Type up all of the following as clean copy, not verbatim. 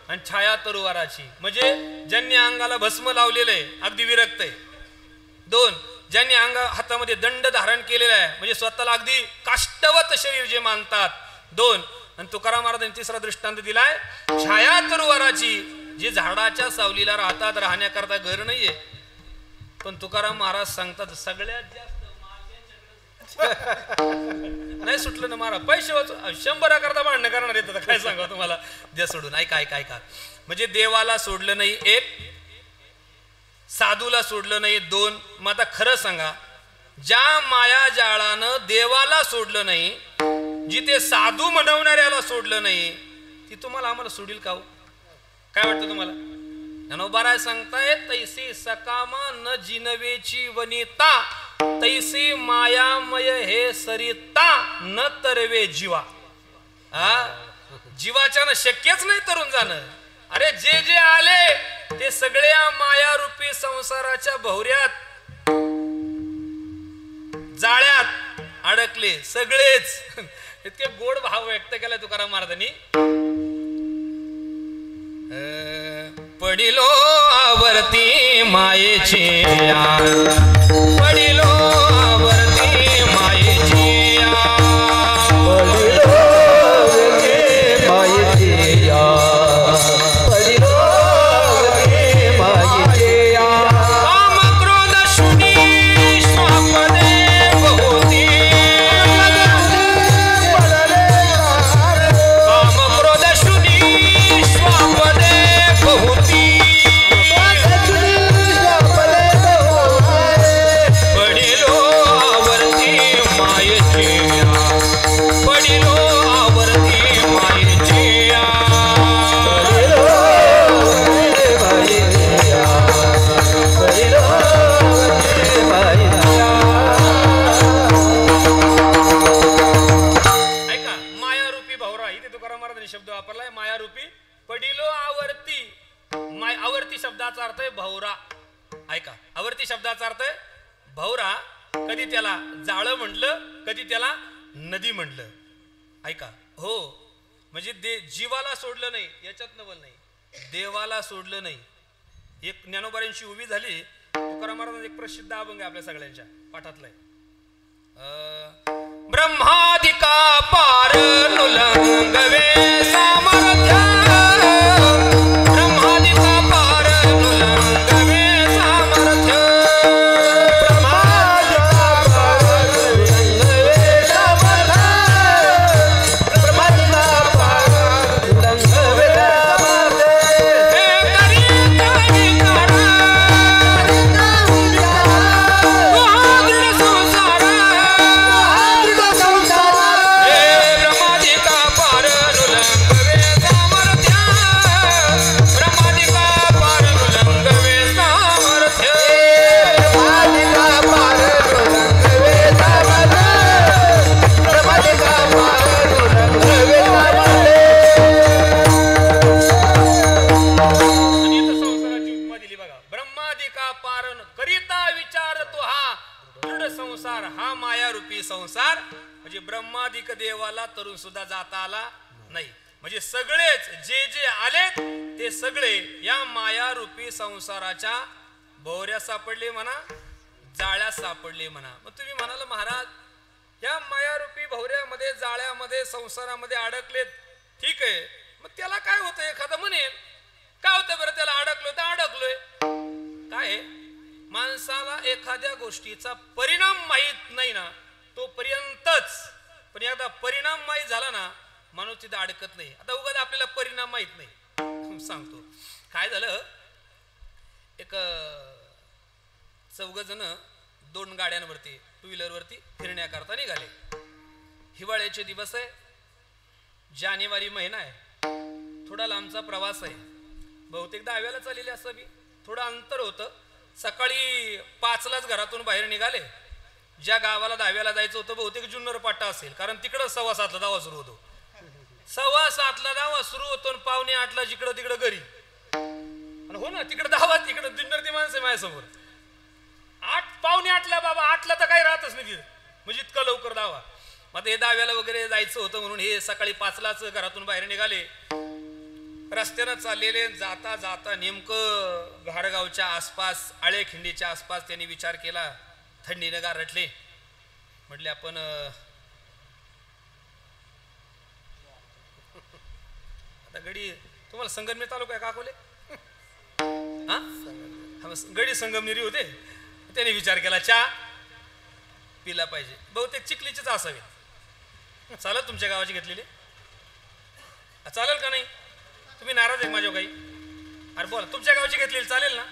आणि छाया तरुवाराची, म्हणजे ज्यांनी अंगाला भस्म लावलेलं आहे अगदी विरक्त आहे. 2 ज्यांनी हातामध्ये दंड धारण केलेला आहे म्हणजे स्वतःला अगदी काष्टवत शरीर जे मानतात. 2 आणि तुकाराम महाराजांनी तिसरा दृष्टांत दिलाय छाया तरुवाराची, जे झाडाच्या सावलीला राहतात, राहण्याकरता घर नाहीये. पण तुकाराम महाराज सांगतात सगळ्यात जास्त नाही सुटलं ना महाराज, पैसे 100 करता भांडणं करणार येतं काय सांगा तुम्हाला. द्या सोडून. ऐका ऐका ऐका, म्हणजे देवाला सोडलं नाही 1, साधूला सोडलं नाही 2. मग आता खरं सांगा, ज्या माया जाळानं देवाला सोडलं नाही, जिथे साधू म्हणवणाऱ्याला सोडलं नाही, ती तुम्हाला आम्हाला सोडील का हो? काय वाटतं तुम्हाला? ज्ञानोबाराय सांगताय तैसी सकामा न जिनवेची वनिता, तैसी मायामय हे सरिता न तरवे जीवा. जीवाच्या न शक्यच नाही तरुण जाणं. अरे जे जे आले ते सगळे या मायारूपी संसाराच्या भोवऱ्यात जाळ्यात अडकले सगळेच. इतके गोड भाव व्यक्त केला तुकाराम महाराजांनी. पडिलो आवर्ती मायेची, पडिलो आवर्ती मायेची, पडिलो मायेची, पडिलो मायेची. काम क्रोध शुनी स्वापदे बहुती, काम क्रोध शुनी स्वापदे बहुती. पडिलो आवर्ती मायेची, पडिलो आवर्ती मायेची. ऐका, मायारूपी भवरा, इथे तुकाराम महाराजांनी शब्द वापरलाय मायारूपी. पडिलो आवर्ती, आवर्ती शब्दाचा अर्थ आहे भवरा. ऐका, आवर्ती शब्दाचा अर्थ आहे भवरा. कधी त्याला जाळं म्हटलं, कधी त्याला नदी म्हटलं. ऐका, हो म्हणजे जीवाला सोडलं नाही याच्यात नवल नाही, देवाला सोडलं नाही. एक ज्ञानोबारांची उभी झाली. तुकाराम महाराज एक प्रसिद्ध अभंग आहे आपल्या सगळ्यांच्या पाठातला आहे. ब्रह्मादिका पार नुलंगवे सामर्थ्य, ब्रह्मादिका पार नुलंगवे सामर्थ्य, ब्रह्मादिका पार नुलंगवे सामर्थ्य, ब्रह्मादिका पार नुलंगवे सामर्थ्य. हे करिता विचार, संसार म्हणजे ब्रह्मादिक देवाला तरुण सुद्धा जाता आला नाही. म्हणजे सगळेच जे जे आले ते सगळे या मायारूपी संसाराच्या भोवऱ्या सापडले म्हणा, जाळ्या सापडले म्हणा. मग तुम्ही म्हणाल महाराज या मायारूपी भोवऱ्यामध्ये जाळ्यामध्ये संसारामध्ये अडकलेत, ठीक आहे, मग त्याला काय होतं? एखादं म्हणेल काय होतं बरं त्याला, अडकलोय तर अडकलोय. काय माणसाला एखाद्या गोष्टीचा परिणाम माहीत नाही ना तोपर्यंतच, पण एकदा परिणाम माहीत झाला ना माणूस तिथं अडकत नाही. आता उगाच आपल्याला परिणाम माहीत नाही. सांगतो काय झालं. एक 4 जण 2 गाड्यांवरती 2 व्हीलरवरती फिरण्याकरता निघाले. हिवाळ्याचे दिवस आहे, जानेवारी महिना आहे, थोडा लांबचा प्रवास आहे. बहुतेक 10व्याला चाललेले असावी, थोडं अंतर होतं. सकाळी 5लाच घरातून बाहेर निघाले. ज्या गावाला 10व्याला जायचं होतं बहुतेक जुन्नर पाटा असेल, कारण तिकडं 7:15ला दावा सुरू होतो. 7:15ला दावा सुरू होतो आणि 7:45ला जिकडं तिकडं घरी. आणि हो ना तिकडं दावा, तिकडं जुन्नर ती माणसं माझ्यासमोर. 7:45ला बाबा, 8ला तर काही राहतच नाही तिथं, म्हणजे इतकं लवकर दावा. मग हे 10व्याला वगैरे जायचं होतं म्हणून हे सकाळी 5लाच घरातून बाहेर निघाले. रस्त्यानं चाललेले जाता जाता नेमकं घाडगावच्या आसपास आळेखिंडीच्या आसपास त्यांनी विचार केला. थंडीनं गारठले. म्हटले आपण आता गडी तुम्हाला संगमनेर तालुका आहे का अकोले? हा गडी संगमनेरी होते. त्यांनी विचार केला चहा पिला पाहिजे. बहुतेक चिखलीचेच असावे. चालेल तुमच्या गावाची घेतलेली? चालेल का नाही? तुम्ही नाराज आहे माझ्या काही? अरे बोला तुमच्या गावची घेतलेली चालेल ना?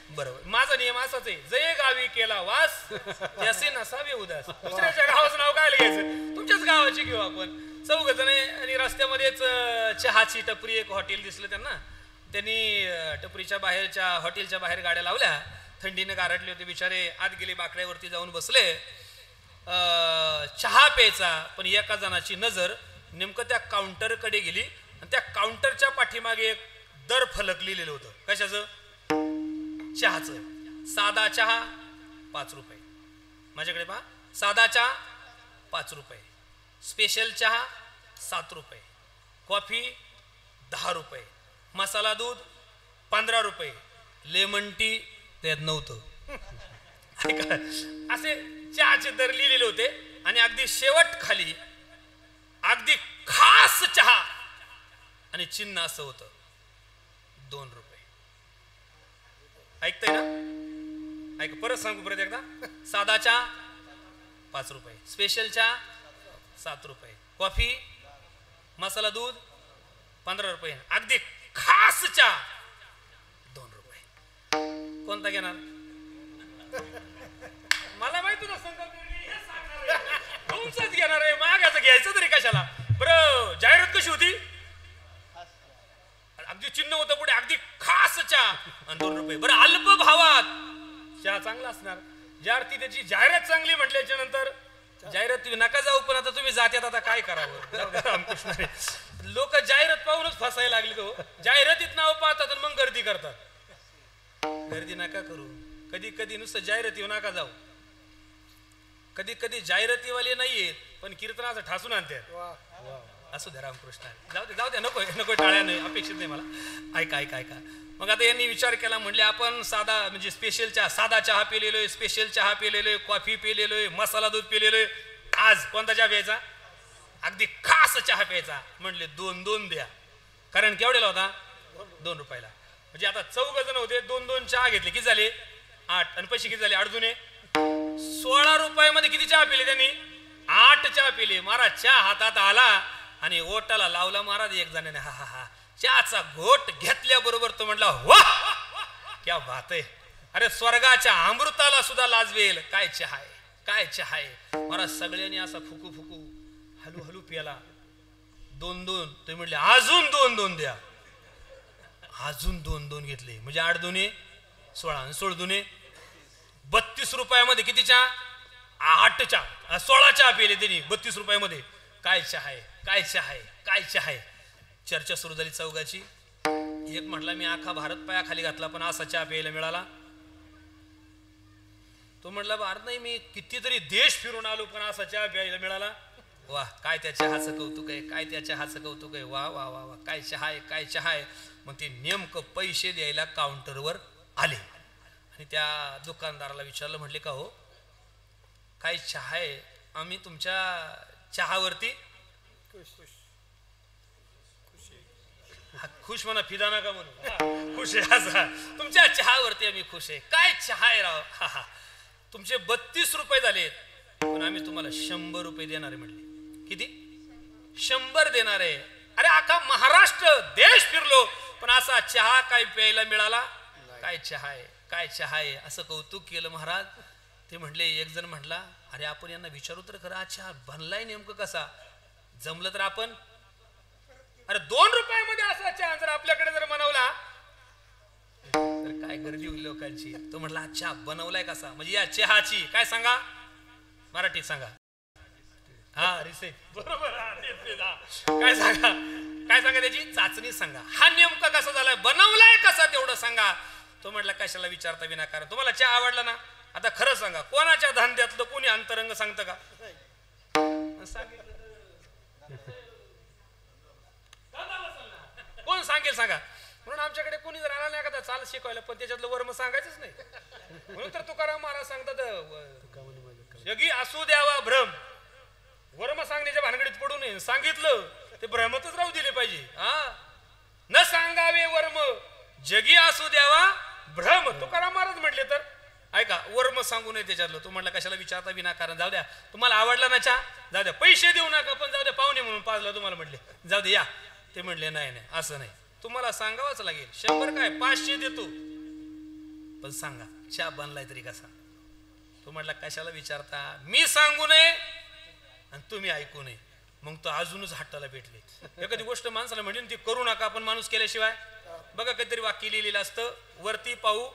बरोबर. माझा नियम असाच आहे, जय गावी केला वास त्याचे नसावे उदास. दुसऱ्याच्या गावाचं नाव काय घ्यायचं? तुमच्याच गावाची घेऊ आपण. चौघ जण आणि रस्त्यामध्येच चहाची टपरी एक हॉटेल दिसलं त्यांना. त्यांनी टपरीच्या बाहेरच्या हॉटेलच्या बाहेर गाड्या लावल्या. थंडीने गारटले होते बिचारे. आत गेले बाकड्यावरती जाऊन बसले. चहा प्यायचा. पण एका जणाची नजर नेमकं त्या काउंटरकडे गेली आणि त्या काउंटरच्या पाठीमागे एक दर फलक लिहिलेलं होतं. कशाचं? चहाचं. साधा चहा 5 रुपये. माझ्याकडे पहा. साधा चहा 5 रुपये. स्पेशल चहा 7 रुपये. कॉफी 10 रुपये. मसाला दूध 15 रुपये. लेमन टी त्यात नव्हतं. असे चहाचे दर लिहिलेले होते. आणि अगदी शेवट खाली अगदी खास चहा आणि चिन्ह असं होतं 2 रुपये. ऐकतंय ना? ऐक परत सांगू परत एकदा. साधा चहा 5 रुपये. स्पेशल चहा 7 रुपये. कॉफी मसाला दूध 15 रुपये. अगदी खास चहा 2 रुपये. कोणता घेणार? मला माहिती ना तुमचंच घेणार आहे. मागायचं घ्यायचं तरी कशाला? बरं जाहिरात कशी होती? अगदी चिन्ह होतं पुढे अगदी खास चहा आणि 2 रुपये. बरं अल्प भावात चहा चांगला असणार. ज्या अर्थी त्याची जाहिरात चांगली म्हटल्याच्या नंतर जाहिरात तुम्ही नका जाऊ. पण आता तुम्ही जात्यात आता काय करावं? रामकृष्ण लोक जाहिरात पाहूनच फसायला लागले. तो जाहिरातीत नाव पाहतात आणि मग गर्दी करतात. गर्दी नका करू. कधी कधी नुसतं जाहिराती नका जाऊ. कधी कधी जाहिरातीवाले नाहीयेत पण कीर्तनाचं ठासून आणतात. असू द्या रामकृष्ण. जाऊ द्या नको नको टाळ्या नाही अपेक्षित नाही मला. ऐका ऐका ऐका. मग आता यांनी विचार केला. म्हणले आपण साधा म्हणजे स्पेशल चहा साधा चहा पिलेलोय. स्पेशल चहा पिलेलोय. कॉफी पिलेलोय. मसाला दूध पिलेलोय. आज कोणता चहा प्यायचा? अगदी खास चहा प्यायचा. म्हणले 2 द्या. कारण केवढ्याला होता? 2 रुपयाला. म्हणजे आता 4 जण होते. 2 चहा घेतले. किती झाले? 8. आणि पैसे किती झाले? 8 दुने 16 रुपयामध्ये किती चहा पिले त्यांनी? 8 चहा पिले. महाराज चहा हातात आला आणि ओटाला लावला महाराज एक जणाने. हा हा हा. चहाचा घोट घेतल्याबरोबर तो म्हटला वाह क्या बात आहे. अरे स्वर्गाच्या अमृताला सुद्धा लाजवेल. काय चहा आहे, काय चहा आहे. महाराज सगळ्यांनी असा फुकू फुकू हलू हलू प्याला. 2 ते म्हटले अजून 2 द्या. अजून 2 घेतले. म्हणजे 8 दुने 16 आणि 16 दुने 32 रुपयामध्ये किती चहा? 8 चहा 16 चहा पिले त्यांनी 32 रुपयामध्ये. काय चहा आहे, काय चहा आहे, काय चहा आहे. चर्चा सुरू झाली चौघाची. एक म्हटला मी आखा भारत पायाखाली घातला पण असा चहा प्यायला मिळाला. तो म्हटला भारत नाही मी कितीतरी देश फिरून आलो पण असा चहा प्यायला मिळाला. वा काय त्या चहाचं कौतुक आहे, काय त्या चहाचं कौतुक आहे. वा वा वा वा काय चहा आहे, काय चहा आहे. मग ते नेमकं पैसे द्यायला काउंटरवर आले आणि त्या दुकानदाराला विचारलं. म्हटले का हो काय चहा आहे? आम्ही तुमच्या चहावरती खुश म्हणा फिदा नका म्हणून खुश आहे. असा तुमच्या चहावरती आम्ही खुश आहे. काय चहा आहे राव. हा हा. तुमचे 32 रुपये झालेत पण आम्ही तुम्हाला 100 रुपये देणार आहे. म्हटले किती? 100 देणार आहे. अरे अख्खा महाराष्ट्र देश फिरलो पण असा चहा काय प्यायला मिळाला? काय चहा आहे, काय चहा आहे. असं कौतुक केलं महाराज. ते म्हटले एक जण म्हटला अरे आपण यांना विचारू तर खरं चहा बनलाय नेमकं कसा? जमलं तर आपण अरे 2 रुपयामध्ये असा चहा जर आपल्याकडे जर बनवला तर काय गर्दी होईल लोकांची. तो म्हटला चहा बनवलाय कसा? म्हणजे या चहाची काय सांगा मराठीत सांगा. हा रिसे बरोबर. काय सांगा, काय सांगा त्याची चाचणी सांगा. हा नेमका कसा झालाय, बनवलाय कसा तेवढं सांगा. तो म्हटला कशाला विचारता विनाकारण. तुम्हाला चहा आवडला ना? आता खरं सांगा कोणाच्या धंद्यातलं कोणी अंतरंग सांगतं का? कोण सांगेल सांगा. म्हणून आमच्याकडे कोणी जर आला नाही का चाल शिकवायला पण त्याच्यातलं वर्म सांगायचंच नाही. म्हणून तर तुकाराम महाराज सांगतात जगी असू द्यावा भ्रम, वर्म सांगण्याच्या भानगडीत पडू नये. सांगितलं ते भ्रमतच राहू दिले पाहिजे. हा न सांगावे वर्म जगी असू द्यावा भ्रम. तुकाराम महाराज म्हटले तर ऐका वर्म सांगू नये त्याच्यातलं. तू म्हटलं कशाला विचारता विनाकारण, जाऊ द्या तुम्हाला आवडला ना चहा जाऊ द्या, पैसे देऊ नका पण जाऊ द्या पाहुणे म्हणून पाजला तुम्हाला म्हटले जाऊ दे या. ते म्हटले नाही नाही असं नाही, तुम्हाला सांगावंच लागेल. 100 काय 500 देतो पण सांगा चहा बनलाय तरी कसा. तू म्हटला कशाला विचारता, मी सांगू नये आणि तुम्ही ऐकू नये. मग तो अजूनच हट्टाला भेटले. एखादी गोष्ट माणसाला म्हणून ती करू नका पण माणूस केल्याशिवाय. बघा काहीतरी वाक्य लिहिलेलं असतं वरती पाहू,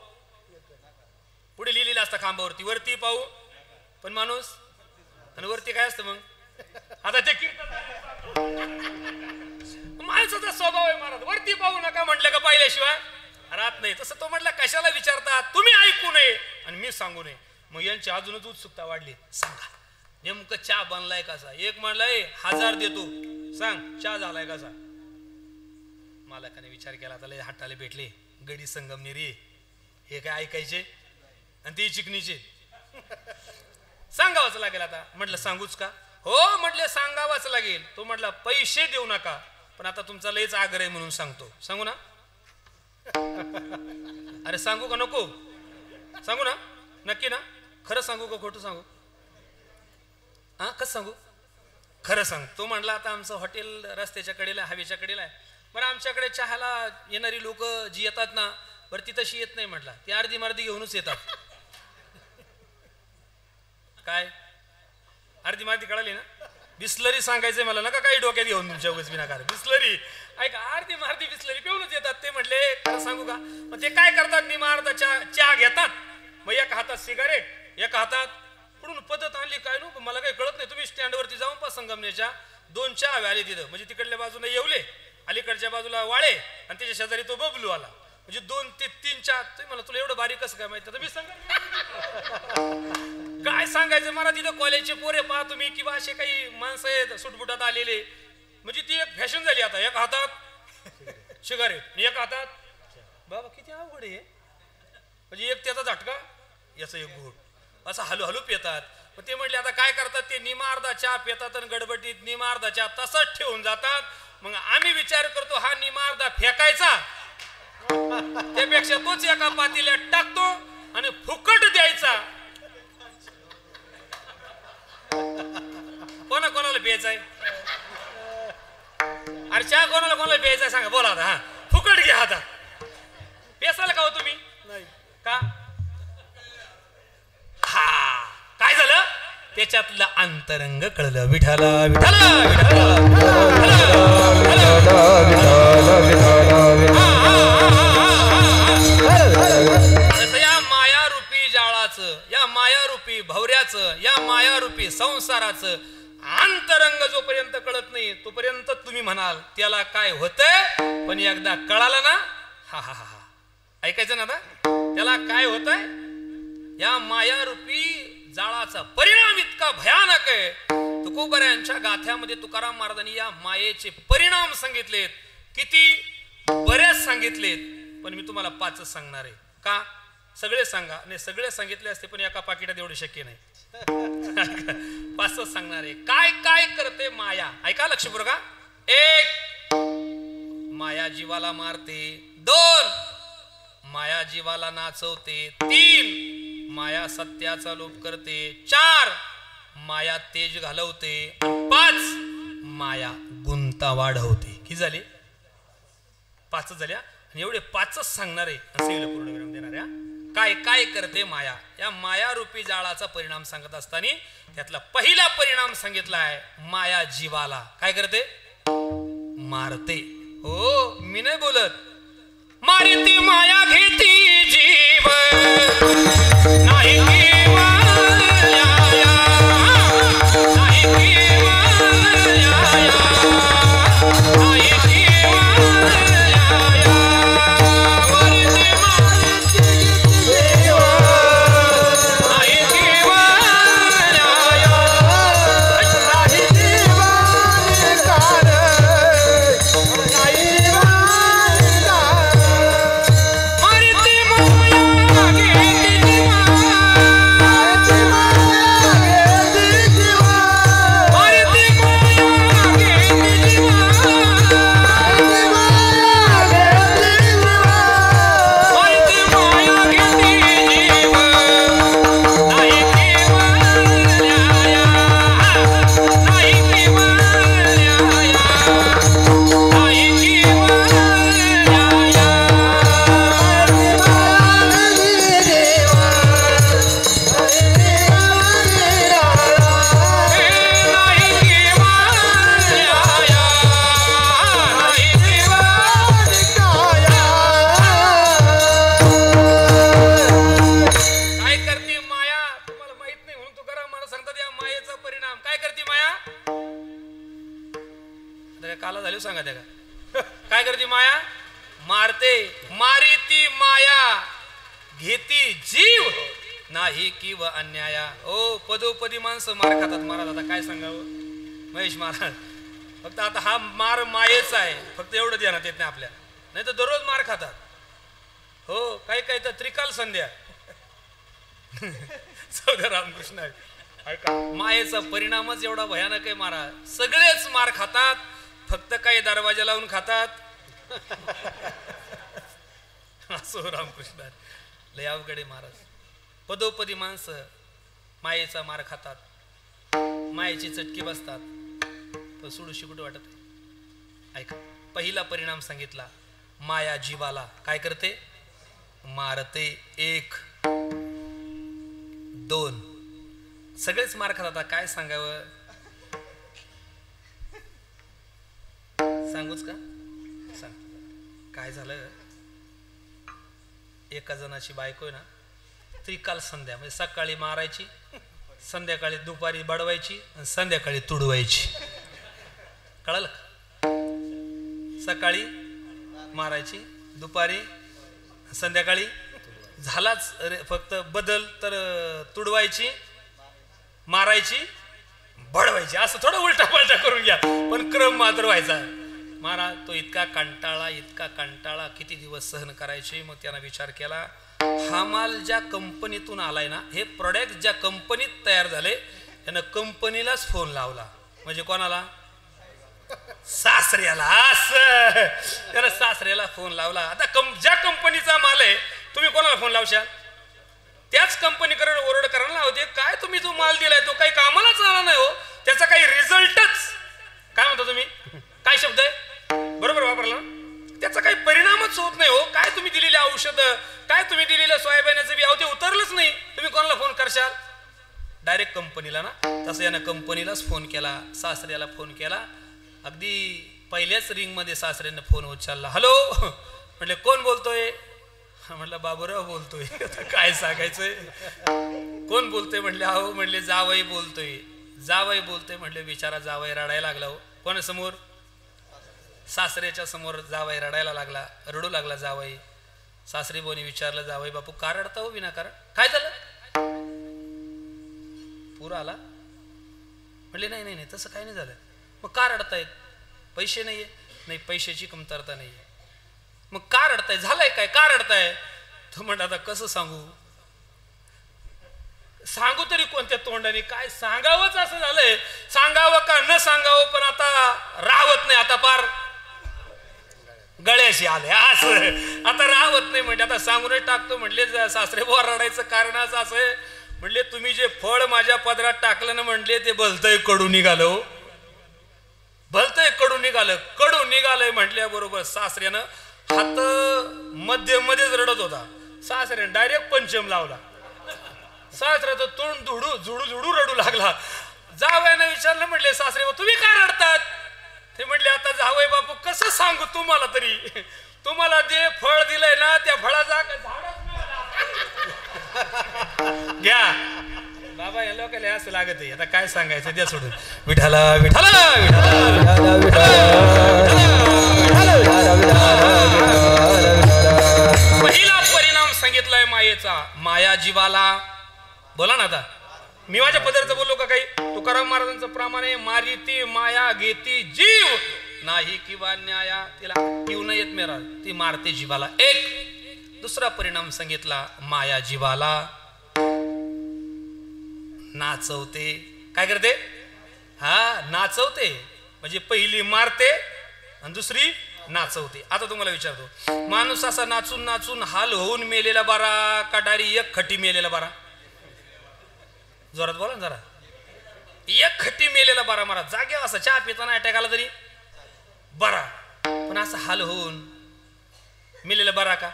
पुढे लिहिलेलं असतं खांबावरती वरती पाहू पण माणूस, आणि वरती काय असतं मग आता ते माणसाचा स्वभाव आहे महाराज. वरती पाहू नका म्हटलं का पाहिल्याशिवाय राहत नाही. तसं तो म्हटलं कशाला विचारता, तुम्ही ऐकू नये आणि मी सांगू नये. मग यांची अजूनच उत्सुकता वाढली. सांगा नेमकं चहा बनलाय कसा. एक म्हणलाय 1000 देतो, सांग चहा झालाय कसा. मालकाने विचार केला आता लय हट्टाले भेटले गडी संगमनेरी, हे काय ऐकायचे आणि ते चिकनीचे. सांगावंच लागेल आता. म्हटलं सांगूच का, हो म्हटले सांगावंच लागेल. तो म्हटला पैसे देऊ नका पण आता तुमचा लयच आग्रह आहे म्हणून सांगतो. सांगू ना अरे सांगू का नको सांगू ना, नक्की ना, खरं सांगू का खोटं सांगू. हा कसं सांगू, खरं सांग. तो म्हणला आता आमचं हॉटेल रस्त्याच्या कडेला हवेच्या कडेला आहे. बरं आमच्याकडे चहाला येणारी लोक जी येतात ना बरं ती तशी येत नाही म्हटला, ती अर्धी मार्धी घेऊनच येतात. काय अर्धी मार्धी कळाली ना. बिस्लरी सांगायचंय मला नका काही डोक्यात घेऊन तुमच्या उगाच विनाकारण. बिस्लरी ऐका अर्धी मार्धी बिस्लरी पिऊनच येतात. ते म्हटले खरं सांगू का, मग ते काय करतात निमा अर्धा चहा घेतात, मग एका हातात सिगारेट एका हातात. पुढून पद्धत आणली काय नो मला काही कळत नाही. तुम्ही स्टँडवरती जाऊन पा संगमनेरच्या 2 चहा आले तिथं, म्हणजे तिकडल्या बाजूला येवले अलीकडच्या बाजूला वाळे आणि त्याच्या शेजारी तो बबलू आला. म्हणजे 2 ते 3 चहा. तुम्ही मला तुला एवढं बारीक कसं काय माहिती. मी सांग काय सांगायचं मला. तिथं कॉलेजचे पोरे पहा तुम्ही किंवा असे काही माणसं आहेत सुटबुटात आलेले, म्हणजे ती एक फॅशन झाली आता. एक हातात सिगारेट आणि एक हातात बाबा किती अवघड आहे. म्हणजे एक त्याचा झटका याचा एक घोट असं हलू हलू पितात. मग ते म्हटले आता काय करतात ते निमा अर्धा चहा पितात आणि गडबडीत निमा अर्धा चहा तसंच ठेवून जातात. मग आम्ही विचार करतो हा निमा अर्धा फेकायचा त्यापेक्षा तोच एका पातेल्यात टाकतो आणि फुकट द्यायचा. कोणाला प्यायचाय अरे चहा कोणाला प्यायचाय सांगा बोला आता. हा फुकट घ्या आता. पेसाल का हो तुम्ही का. हा काय झालं त्याच्यातलं अंतरंग कळलं. विठाला विठाला या मायारूपी जाळाचं, या मायारूपी भवऱ्याचं, या मायारूपी संसाराचं अंतरंग जोपर्यंत कळत नाही तोपर्यंत तुम्ही म्हणाल त्याला काय होतंय. पण एकदा कळालं ना हा हा हा ऐकायचं ना आता त्याला काय होतंय. या मायारूपी जाळाचा परिणाम इतका भयानक आहे. तुकोबऱ्यांच्या गाथ्यामध्ये तुकाराम महाराजांनी या मायेचे परिणाम सांगितलेत. किती बरेच सांगितलेत पण मी तुम्हाला 5च सांगणार आहे. का सगळे सांगा नाही सगळे सांगितले असते पण एका पाकिटात एवढे शक्य नाही. 5च सांगणार आहे. काय काय करते माया ऐका लक्षपूर्वक. 1 माया जीवाला मारते. 2 माया जीवाला नाचवते. 3 माया सत्याचा लोप करते. 4 माया तेज घालवते. 5 माया गुंता वाढवते. किती झाले 5च झाल्या आणि एवढे 5च सांगणार आहे पूर्ण विराम देणार आहे. काय काय करते माया. या माया रूपी जाळाचा परिणाम सांगत असताना त्यातला पहिला परिणाम सांगितला आहे माया जीवाला काय करते मारते. हो मी नाही बोलत. मारती माया घेती जीव नाही मारते मारिती माया घेती जीव नाही किंवा अन्याया. ओ पदोपदी माणसं मार खातात. महाराज आता काय सांगावं महेश महाराज. फक्त आता हा मार मायेचा आहे, फक्त एवढं ध्यानात येत नाही आपल्या. नाही तर दररोज मार खातात. हो काही काही तर त्रिकाल संध्या. चौदा रामकृष्ण ऐका, मायेचा परिणामच एवढा भयानक आहे महाराज. सगळेच मार खातात, फक्त काही दरवाजा लावून खातात. असो रामकृष्ण लय अवघडे महाराज. पदोपदी माणसं मायेचा मार खातात, मायेची चटकी बसतात, पण सोडू शिकूट वाटत. ऐका, पहिला परिणाम सांगितला, माया जीवाला काय करते? मारते. 1 2 सगळेच मार खातात. काय सांगावं? सांगूच का? सांग. काय झालं, एका जणाची बायको आहे ना, त्रिकाल संध्या म्हणजे सकाळी मारायची, संध्याकाळी दुपारी बडवायची आणि संध्याकाळी तुडवायची. कळलं का? सकाळी मारायची, दुपारी संध्याकाळी झालाच फक्त बदल. तर तुडवायची, मारायची, बडवायची, असं थोडं उलटा पलटा करून घ्या, पण क्रम मात्र व्हायचा. महाराज तो इतका कंटाळा, किती दिवस सहन करायचे. मग त्यानं विचार केला, हा माल ज्या कंपनीतून आलाय ना, हे प्रोडक्ट ज्या कंपनीत तयार झाले, त्यानं कंपनीलाच फोन लावला. म्हणजे कोणाला? सासऱ्याला. असं त्यानं सासऱ्याला फोन लावला. आता ज्या कंपनीचा माल आहे, तुम्ही कोणाला फोन लावशाल? त्याच कंपनीकडे ओरड करायला लावते, काय तुम्ही जो माल दिलाय तो काही कामालाच आला नाही हो, त्याचा काही रिझल्टच. काय म्हणता तुम्ही? काय शब्द आहे? बरोबर वापरला ना? त्याचा काही परिणामच होत नाही हो. काय तुम्ही दिलेले औषध, काय तुम्ही दिलेलं सोयाबीनचं बियाव ते उतरलंच नाही. तुम्ही कोणाला फोन करशाल? डायरेक्ट कंपनीला ना. तसं यानं कंपनीलाच फोन केला, सासऱ्याला फोन केला. अगदी पहिल्याच रिंग मध्ये सासऱ्यानं फोन उचलला. हॅलो म्हटले, कोण बोलतोय? म्हटलं बाबूराव बोलतोय. काय सांगायचंय? कोण बोलतोय? म्हटले अहो म्हटले जावई बोलतोय. जावई बोलतोय म्हटले, बिचारा जावई रडायला लागला हो. कोणासमोर? सासऱ्याच्या समोर जावई रडायला लागला, रडू लागला जावई. सासरी बोनी विचारलं, जावई बापू का रडता हो विनाकारण? काय झालं? पूर आला? म्हणले नाही नाही नाही तसं काही नाही झालं. मग का रडतायत? पैसे नाहीये? नाही पैशाची कमतरता नाहीये. मग का रडताय? झालंय काय? का रडताय? तो म्हणत, आता कसं सांगू? सांगू तरी कोणत्या तोंडाने? काय सांगावंच असं झालंय. सांगावं का न सांगावं, पण आता राहत नाही. आता पार गळ्याशी आले. असं आता राहत नाही. म्हणजे आता सांगूनच टाकतो. म्हटले सासरे बुवा रडायचं कारण असं आहे. म्हणले तुम्ही जे फळ माझ्या पदरात टाकलं ना, म्हणले ते भलतंय कडू निघालं. भलतंय कडू निघालं. कडू निघालंय म्हटल्याबरोबर सासऱ्यानं हात मध्येच रडत होता. सासऱ्यानं डायरेक्ट पंचम लावला. सासऱ्याचं तोंड झुडू रडू लागला. जावयानं विचारलं, म्हटले सासरे तुम्ही का रडतात? ते म्हटले, आता जावई बापू कसं सांगू तुम्हाला तरी. तुम्हाला जे फळ दिलंय ना, त्या फळाचा घ्या बाबा. या लोकांना असं लागत आहे. आता काय सांगायचं द्या सोडून. विठाला विठाला विठाला पहिला परिणाम सांगितलाय मायेचा. माया जीवाला. बोला ना आता. मी माझ्या पदरचं बोललो का काही? तुकाराम महाराजांचं प्रमाण आहे, मारिती माया घेती जीव नाही किंवा न्याया. तिला किव नाही येत मेरा, ती मारते जीवाला. 1 दुसरा परिणाम सांगितला, माया जीवाला नाचवते. काय करते? हा नाचवते. म्हणजे पहिली मारते आणि दुसरी नाचवते. आता तुम्हाला विचारतो, माणूस असा नाचून नाचून हाल होऊन मेलेला बरा का डायरी एक खटी मेलेला बरा? जोरात बोला ना जरा. एक खटी मेलेला बरा. मारा जागे असा चहा पिताना अटॅक आला तरी बरा, पण असं हाल होऊन मेलेला बरा का?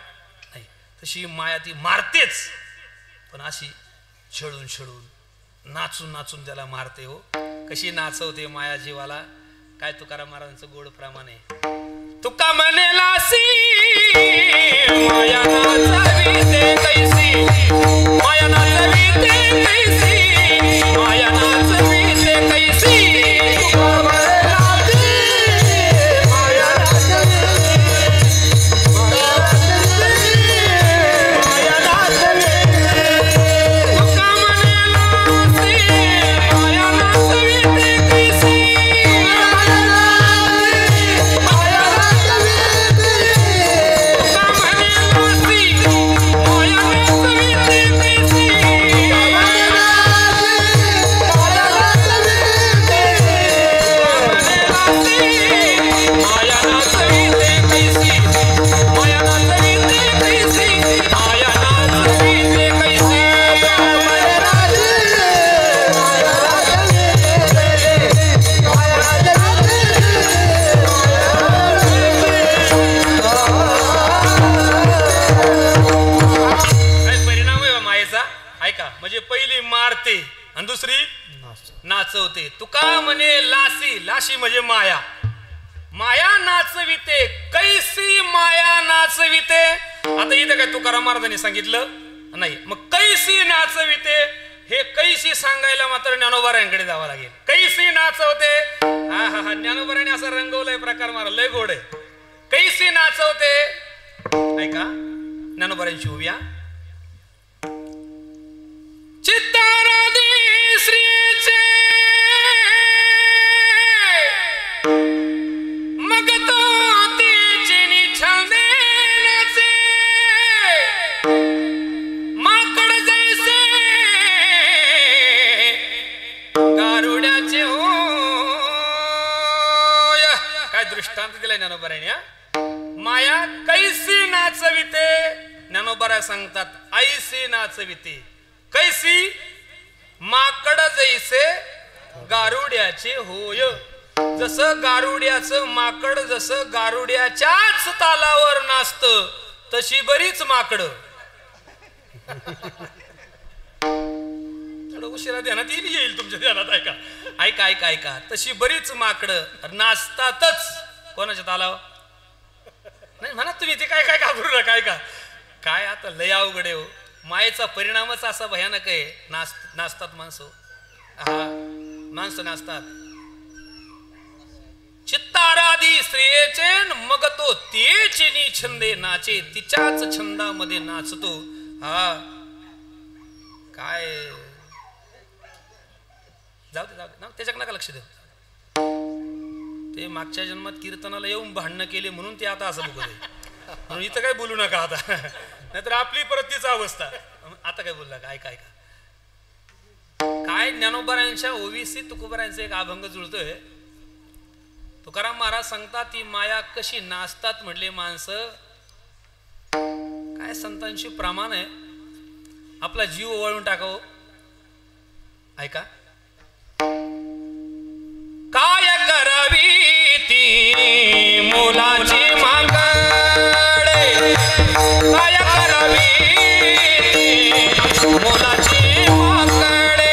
नाही. तशी माया ती मारतेच, पण अशी छळून नाचून नाचून त्याला मारते हो. कशी नाचवते माया जीवाला. काय तुकाराम महाराजांचं गोड प्रमाण आहे. तुका म्हणेलासी माया नाचविते कैसी, माया नाचविते कैसी, माया नाचविते कैसी. तुका म्हणेलासी माया नाचविते का म्हणजे पहिली मारते आणि दुसरी नाचवते. तुका म्हणे लासी, लाशी म्हणजे माया, माया नाचविते, कैसी माया नाचविते. आता इथं काय तुकाराम महाराजांनी सांगितलं नाही, मग कैसी नाचविते हे कैसी सांगायला मात्र ज्ञानोबारायांकडे जावं लागेल. कैसी नाचवते, हा हा हा, ज्ञानोबाराने असा रंगवलाय प्रकार मारा, लय गोड आहे. कैसी नाचवते, ऐका ज्ञानोबारांची उभ्या. चित्ताराधी श्रीचे मग तो तिची छंदे नाचे, माकड जैसे गारुड्याचे होय. काय दृष्टांत दिलाय ज्ञानोबाराने. माया कैसी नाचविते, ज्ञानोबारा सांगतात ऐसी नाचविते. कैसी, माकड जैसे गारुड्याचे होय. जसं गारुड्याचं माकड जसं गारुड्याच्याच तालावर नाचत, तशी बरीच माकड थोडं उशिरा ध्यानात येईल तुमच्या ध्यानात. ऐका ऐका ऐका ऐका, तशी बरीच माकड नाचतातच. कोणाच्या तालावर नाही म्हणा तुम्ही, ते काय काय घाबरू नका. ऐका काय आता लय अवघड आहे हो. मायेचा परिणामच असा भयानक आहे. नाचतात माणसं, हा माणसं नाचतात. चित्ताराधी स्त्रियेचे मग तो तेचेनी छंदे नाचे, तिच्याच छंदामध्ये नाचतो. हा काय जाऊ दे जाऊ दे, त्याच्याकडे नका लक्ष देऊ. ते मागच्या जन्मात कीर्तनाला येऊन भांडणं केले म्हणून ते आता असं बघत आहे, म्हणून इथं काय बोलू नका आता, नाहीतर आपली परत तीच अवस्था. आता काय बोलला का, ऐका ऐका. काय ज्ञानोबारांच्या ओवीसी तुकोबारांचा एक अभंग जुळतोय. तुकाराम महाराज सांगतात ती माया कशी नाचतात म्हटले माणसं. काय संतांशी प्रमाण आहे, आपला जीव ओवाळून टाकावं. ऐका. काय करावी ती मुलाची मागडे, काय करावी ती मुलाची मागडे,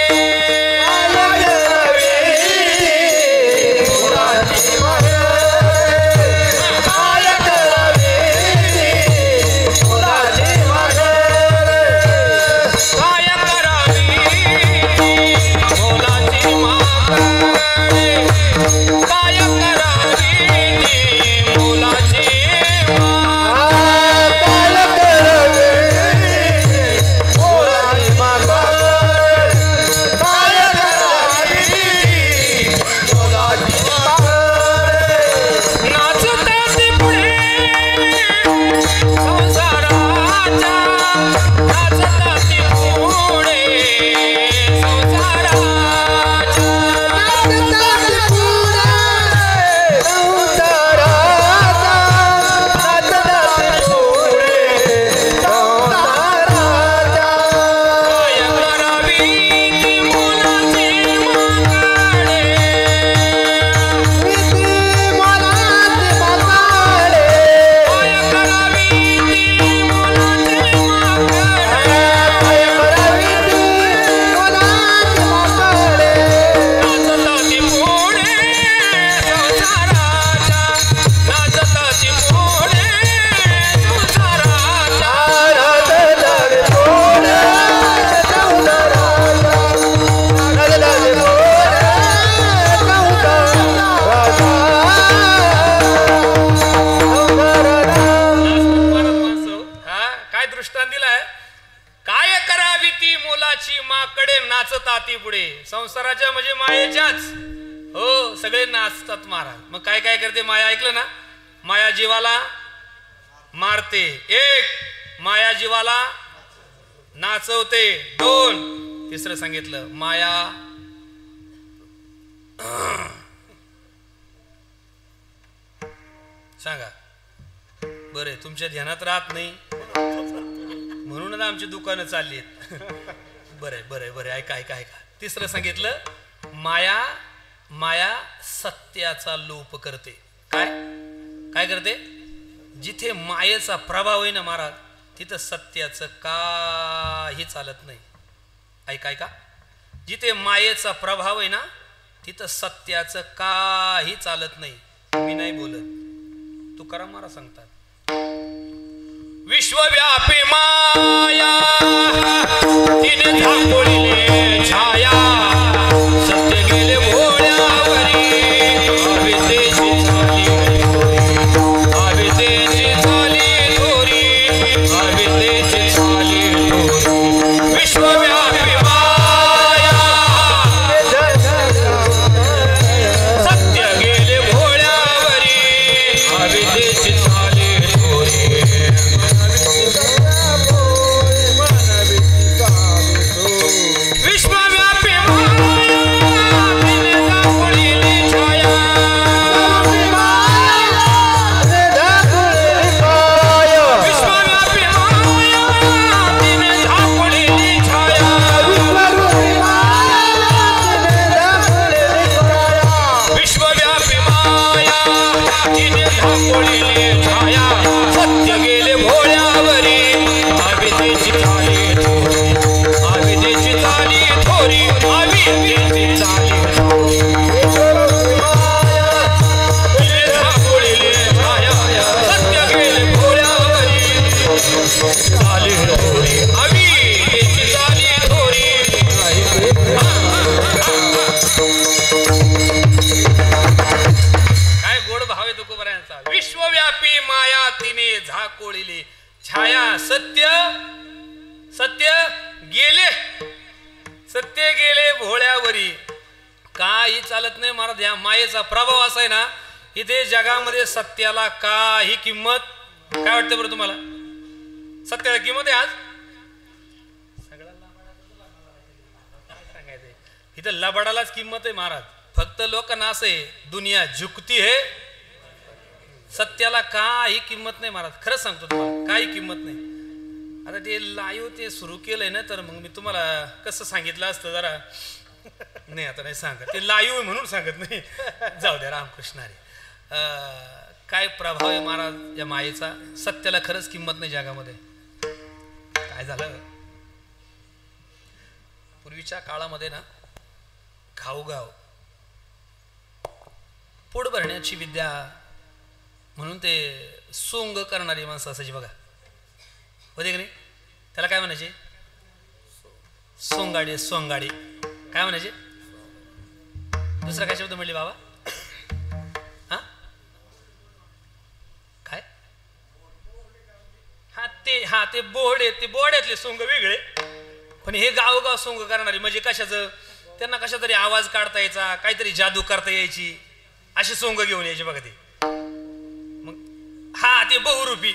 संसाराच्या म्हणजे मायेच्याच. हो सगळे नाचतात महाराज. मग काय काय करते माया, ऐकलं ना. माया जीवाला मारते, एक माया जीवाला नाचवते, दोन तिसरं सांगितलं माया सांगा बरे तुमच्या ध्यानात राहत नाही म्हणूनच आमची दुकानं चालली आहेत. बरे बरे बरे ऐका ऐका ऐका. तिसरं सांगितलं माया, माया सत्याचा लोप करते. काय काय करते, जिथे मायेचा प्रभाव आहे ना महाराज, तिथं सत्याचं काही चालत नाही. ऐका ऐका, जिथे मायेचा प्रभाव आहे ना तिथं सत्याचं काही चालत नाही. मी नाही बोलत, तुकाराम महाराज सांगतात, विश्वव्यापी माया तिने झाकोळीले छाया, सत्य गेले भोळ्यावरी, अविद्येची झाली थोरी, अविद्येची झाली थोरी, अविद्येची झाली थोरी. विश्वव्यापी माया सत्य गेले भोळ्यावरी, अविद्येची झाली थोरी. विश्वव्यापी माया तिने झाकोळीली छाया, विश्वव्यापी माया तिने झाकोळीली छाया, विश्वव्यापी माया तिने झाकोळीली छाया, सत्य गेले भोळ्यावरी, अविद्येची झाली थोरी, अविद्येची झाली थोरी, अविद्येची झाली थोरी. तिने झाकोळीली छाया, सत्य गेले भोळ्यावरी, झाली थोरी, अविद्येची झाली थोरी. काय गोड भाव आहे तुकोबरायांचा. विश्वव्यापी माया तिने झाकोळीली छाया, सत्य सत्य गेले, सत्य गेले भोळ्यावरी, काही चालत नाही महाराज. या मायेचा प्रभाव असा आहे ना, इथे जगामध्ये सत्याला काही किंमत. काय वाटतं बरं तुम्हाला, सत्याला किंमत आहे आज? सांगायचंय इथं लबाडालाच किंमत आहे महाराज. फक्त लोकांना असं आहे, दुनिया झुकती है, सत्याला काही किंमत नाही महाराज. खरंच सांगतो तुम्हाला, काही किंमत नाही. आता ते लाईव्ह ते सुरू केलंय ना, तर मग मी तुम्हाला कसं सांगितलं असतं जरा, नाही आता नाही सांगत, ते लाईव्ह म्हणून सांगत नाही. जाऊ द्या, रामकृष्ण हरी. काय प्रभाव आहे महाराज या मायेचा. सत्याला खरंच किंमत नाही जगामध्ये. काय झालं, पूर्वीच्या काळामध्ये ना गावगाव पोट भरण्याची विद्या म्हणून ते सोंग करणारी माणसं असायची बघा, होते की नाही? त्याला काय म्हणायचे? सोंगाडी. सोंगाडी काय म्हणायचे? दुसरा काय शब्द म्हणले बाबा? काय? हा ते बोहडे, ते बोहड्यातले सोंग वेगळे, पण हे गावगाव सोंग करणारी म्हणजे कशाचं, त्यांना कशा तरी आवाज काढता यायचा, काहीतरी जादू करता यायची, अशी सोंग घेऊन यायची बघा ते. मग हा ते बहुरूपी,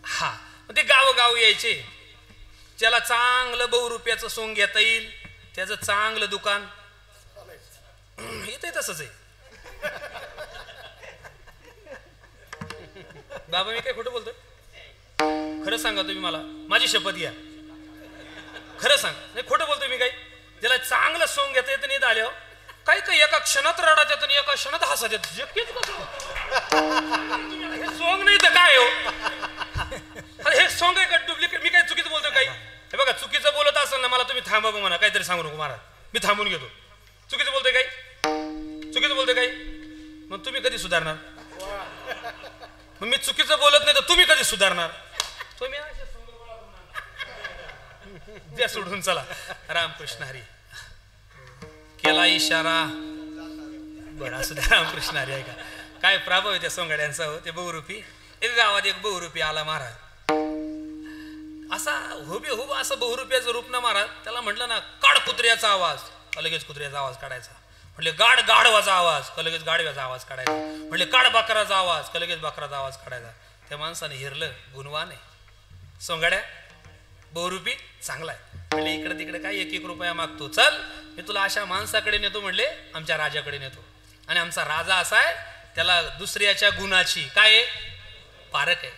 हा ते गावोगाव यायचे. ज्याला चांगलं बहुरूप्याचं सोंग घेता येईल त्याचं चांगलं दुकान. इथे तसंच आहे बाबा. मी काय खोटं बोलतोय? खरं सांगा तुम्ही मला, माझी शपथ घ्या, खरं सांग. नाही खोटं बोलतोय मी. काही ज्याला चांगलं सोंग घेता येतं नाही आल्यावर काही काही एका क्षणात रडत येतं आणि एका क्षणात हसत येत. हे सोंग नाही तर काय हो? अरे हे सोंग आहे का डुप्लिकेट? मी काय चुकीचं बोलतोय काही? हे बघा, चुकीचं बोलत असेल ना मला तुम्ही थांबा म्हणा, काहीतरी सांगू नको महाराज, मी थांबून घेतो. चुकीचं बोलतोय काही? चुकीचं बोलतोय काही? मग तुम्ही कधी सुधारणार? मग मी चुकीचं बोलत नाही तर तुम्ही कधी सुधारणार? तुम्ही द्या सोडून, चला रामकृष्ण हरी. केला इशारा, बरं असू द्या, रामकृष्ण हरी. आहे का काय प्रभाव आहे त्या सोंगाड्यांचा हो. ते बहुरूपी, एक गावात एक बहुरूपी आला महाराज, असा हुबेहुब असं बहुरूप्याचं रूप ना महाराज. त्याला म्हटलं ना काढ कुत्र्याचा आवाज, लगेच कुत्र्याचा आवाज काढायचा. म्हटले गाड गाढवाचा आवाज, लगेच गाढव्याचा आवाज काढायचा. म्हटले काढ बकराचा आवाज, लगेच बकराचा आवाज काढायचा. त्या माणसाने हिरलं, गुणवान आहे, सोंगाड्या बहुरूपी चांगला आहे. म्हणले इकडे तिकडे काय 1-1 रुपया मागतो, चल मी तुला अशा माणसाकडे नेतो. म्हणले आमच्या राजाकडे नेतो. आणि आमचा राजा असा आहे, त्याला दुसऱ्याच्या गुणाची काय पारख आहे,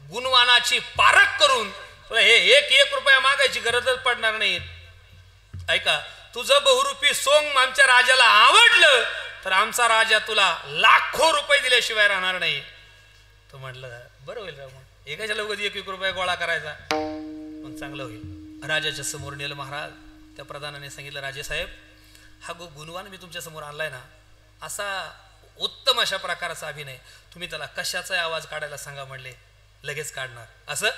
गुणवानाची पारख करून तुला हे 1-1 रुपया मागायची गरजच पडणार नाही. ऐका, तुझं बहुरूपी सोंग आमच्या राजाला आवडलं तर आमचा राजा तुला लाखो रुपये दिल्याशिवाय राहणार नाही. तो म्हटलं बरं होईल राव, मग एकाच्या लगेच 1-1 रुपया गोळा करायचा, मग चांगलं होईल. राजाच्या समोर नेलं महाराज. त्या प्रधानाने सांगितलं, राजेसाहेब हा गुणवान मी तुमच्या समोर आणलाय ना, असा उत्तम अशा प्रकारचा अभिनय, तुम्ही त्याला कशाचा आवाज काढायला सांगा म्हणले, लगेच काढणार. असं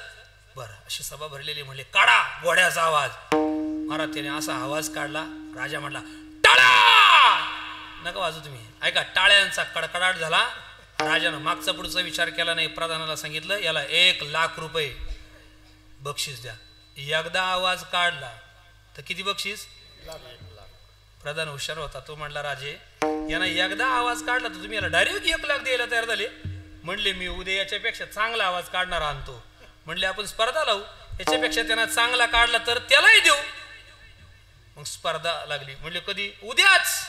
बरं. अशी सभा भरलेली, म्हणले काढा घोड्याचा आवाज. महाराज त्याने असा आवाज काढला. राजा म्हणला टाळ्या नका वाजू तुम्ही, ऐका. टाळ्यांचा कडकडाट झाला. राजानं मागचा पुढचा विचार केला नाही. प्रधानाला सांगितलं, याला 1,00,000 रुपये बक्षीस द्या. एकदा आवाज काढला तर किती बक्षीस? प्रधान हुशार होता. तो म्हणला, राजे यांना एकदा आवाज काढला तर तुम्ही याला डायरेक्ट 1,00,000 द्यायला तयार झाले. म्हणले, मी उद्या याच्यापेक्षा चांगला आवाज काढणार आणतो. म्हणले, आपण स्पर्धा लावू, याच्यापेक्षा त्यांना चांगला काढला तर त्यालाही देऊ. मग स्पर्धा लागली. म्हणले, कधी? उद्याच.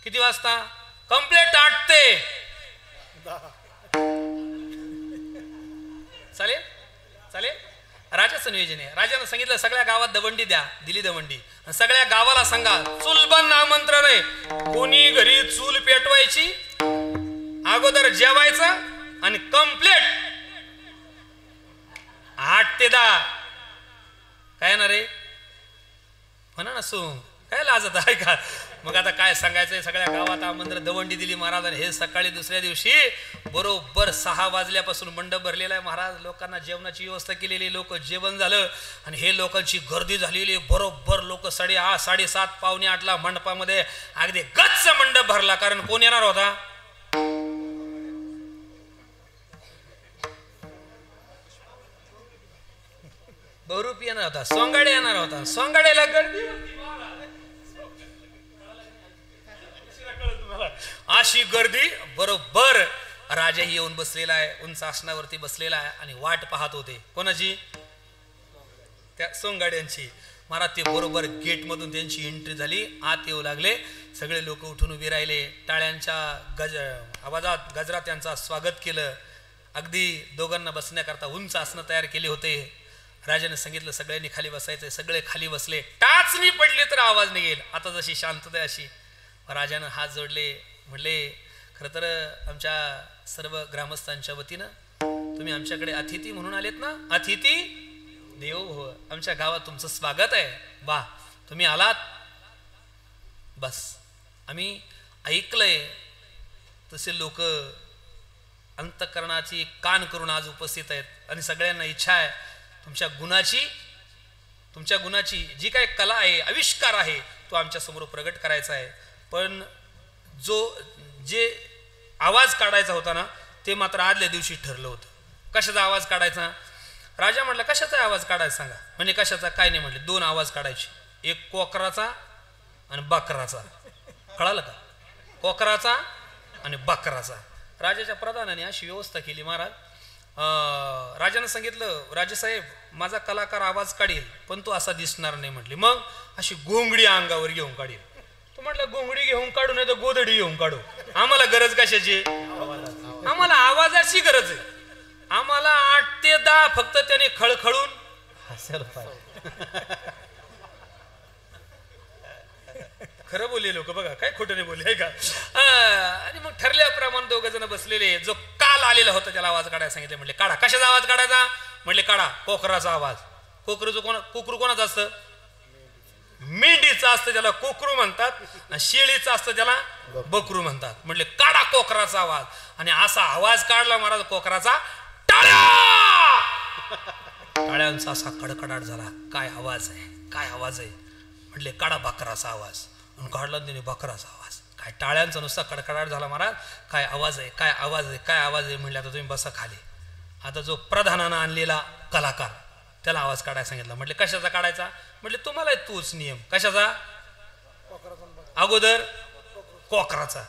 किती वाजता? कंप्लेंट 8 ते. चालेल चालेल. राजाचं नियोजन आहे. राजानं सांगितलं, सगळ्या गावात दवंडी द्या. दिली दवंडी. सगळ्या गावाला सांगा, चूलबंद आमंत्रण आहे. कोणी घरी चूल पेटवायची, अगोदर जेवायचं आणि कंप्लेंट 8 ते 10. काय ना रे, म्हणा ना सोंग, काय लाजत आहे का? मग आता काय सांगायचंय, सगळ्या गावात आमंत्रण, दवंडी दिली महाराजांनी. हे सकाळी दुसऱ्या दिवशी बरोबर 6 वाजल्यापासून मंडप भरलेला आहे महाराज. लोकांना जेवणाची व्यवस्था केलेली, लोक जेवण झालं आणि हे लोकांची गर्दी झालेली. बरोबर लोक 8:30 7:30 पावणे 8ला मंडपामध्ये अगदी गच्च मंडप भरला. कारण कोण येणार होता? बहुरूप येणार होता, सोंगाडे येणार होता. सोंगाड्याला गर्दी होती, अशी गर्दी. बरोबर राजाही येऊन बसलेला आहे, उंच आसनावरती बसलेला आहे आणि वाट पाहत होते. कोणाची? त्या सोंगाड्यांची. महाराज ते बरोबर गेट मधून त्यांची एंट्री झाली. आत येऊ लागले. सगळे लोक उठून उभे राहिले. टाळ्यांच्या आवाजात गजरात त्यांचा स्वागत केलं. अगदी दोघांना बसण्याकरता उंच आसनं तयार केले होते. राजाने सांगितलं, सगळ्यांनी खाली बसायचं. सगळे खाली बसले. टाचणी पडली तर आवाज निघेल. आता जशी शांतता अशी. राजानं हात जोडले. म्हणले, खरं तर आमच्या सर्व ग्रामस्थांच्या वतीनं तुम्ही आमच्याकडे अतिथी म्हणून आलेत ना. अतिथी देवो भव. आमच्या गावात तुमचं स्वागत आहे. वा, तुम्ही आलात. बस आम्ही ऐकलंय तसे लोक अंतःकरणाची कान करून आज उपस्थित आहेत आणि सगळ्यांना इच्छा आहे तुमच्या गुणाची जी काही कला आहे, आविष्कार आहे, तो आमच्या समोर प्रगट करायचा आहे. पण जे आवाज काढायचा होता ना, ते मात्र आदल्या दिवशी ठरलं होतं. कशाचा आवाज काढायचा? राजा म्हटला, कशाचा आवाज काढायचा सांगा. म्हणजे कशाचा? काय नाही म्हटले. 2 आवाज काढायचे, एक कोकराचा आणि बकराचा. कळालं का? कोकराचा आणि बकराचा. राजाच्या प्रधानाने अशी व्यवस्था केली महाराज. राजानं सांगितलं, राजेसाहेब माझा कलाकार आवाज काढेल पण तो असा दिसणार नाही म्हटले. मग अशी घोंगडी अंगावर घेऊन काढेल. तो म्हटलं, घोंगडी घेऊन काढू नाही तर गोधडी घेऊन काढू. आम्हाला गरज कशाची? आम्हाला आवाजाची गरज आहे. आम्हाला 8 ते 10 फक्त त्याने खळखळून हसायला पाहिजे. खरं बोलले लोक बघा, काय खोटं नाही बोलले का? आणि मग ठरल्याप्रमाणे 2 जण बसलेले. जो काल आलेला होता त्याला आवाज काढायला सांगितले. म्हटले, काढा. कशाचा आवाज काढायचा? म्हटले, काढा कोकराचा आवाज. कोकरू कोणाचं असतं? मेंढीचं असतं, त्याला कोकरू म्हणतात. आणि शेळीचं असतं, त्याला बकरू म्हणतात. म्हटले, काढा कोकराचा आवाज. आणि असा आवाज काढला महाराज कोकराचा. टाळ्यांचा असा कडकडाट झाला. काय आवाज आहे, काय आवाज आहे. म्हटले, काढा बकराचा आवाज. काढला त्याने बकराचा आवाज. काय टाळ्यांचा नुसता कडकडाट झाला महाराज. काय आवाज आहे, काय आवाज आहे, काय आवाज आहे. म्हणले, आता तुम्ही बसा खाली. आता जो प्रधानानं आणलेला कलाकार त्याला आवाज काढायला सांगितला. म्हटले, कशाचा काढायचा? म्हटले, तुम्हाला तोच नियम. कशाचा? अगोदर कोकराचा.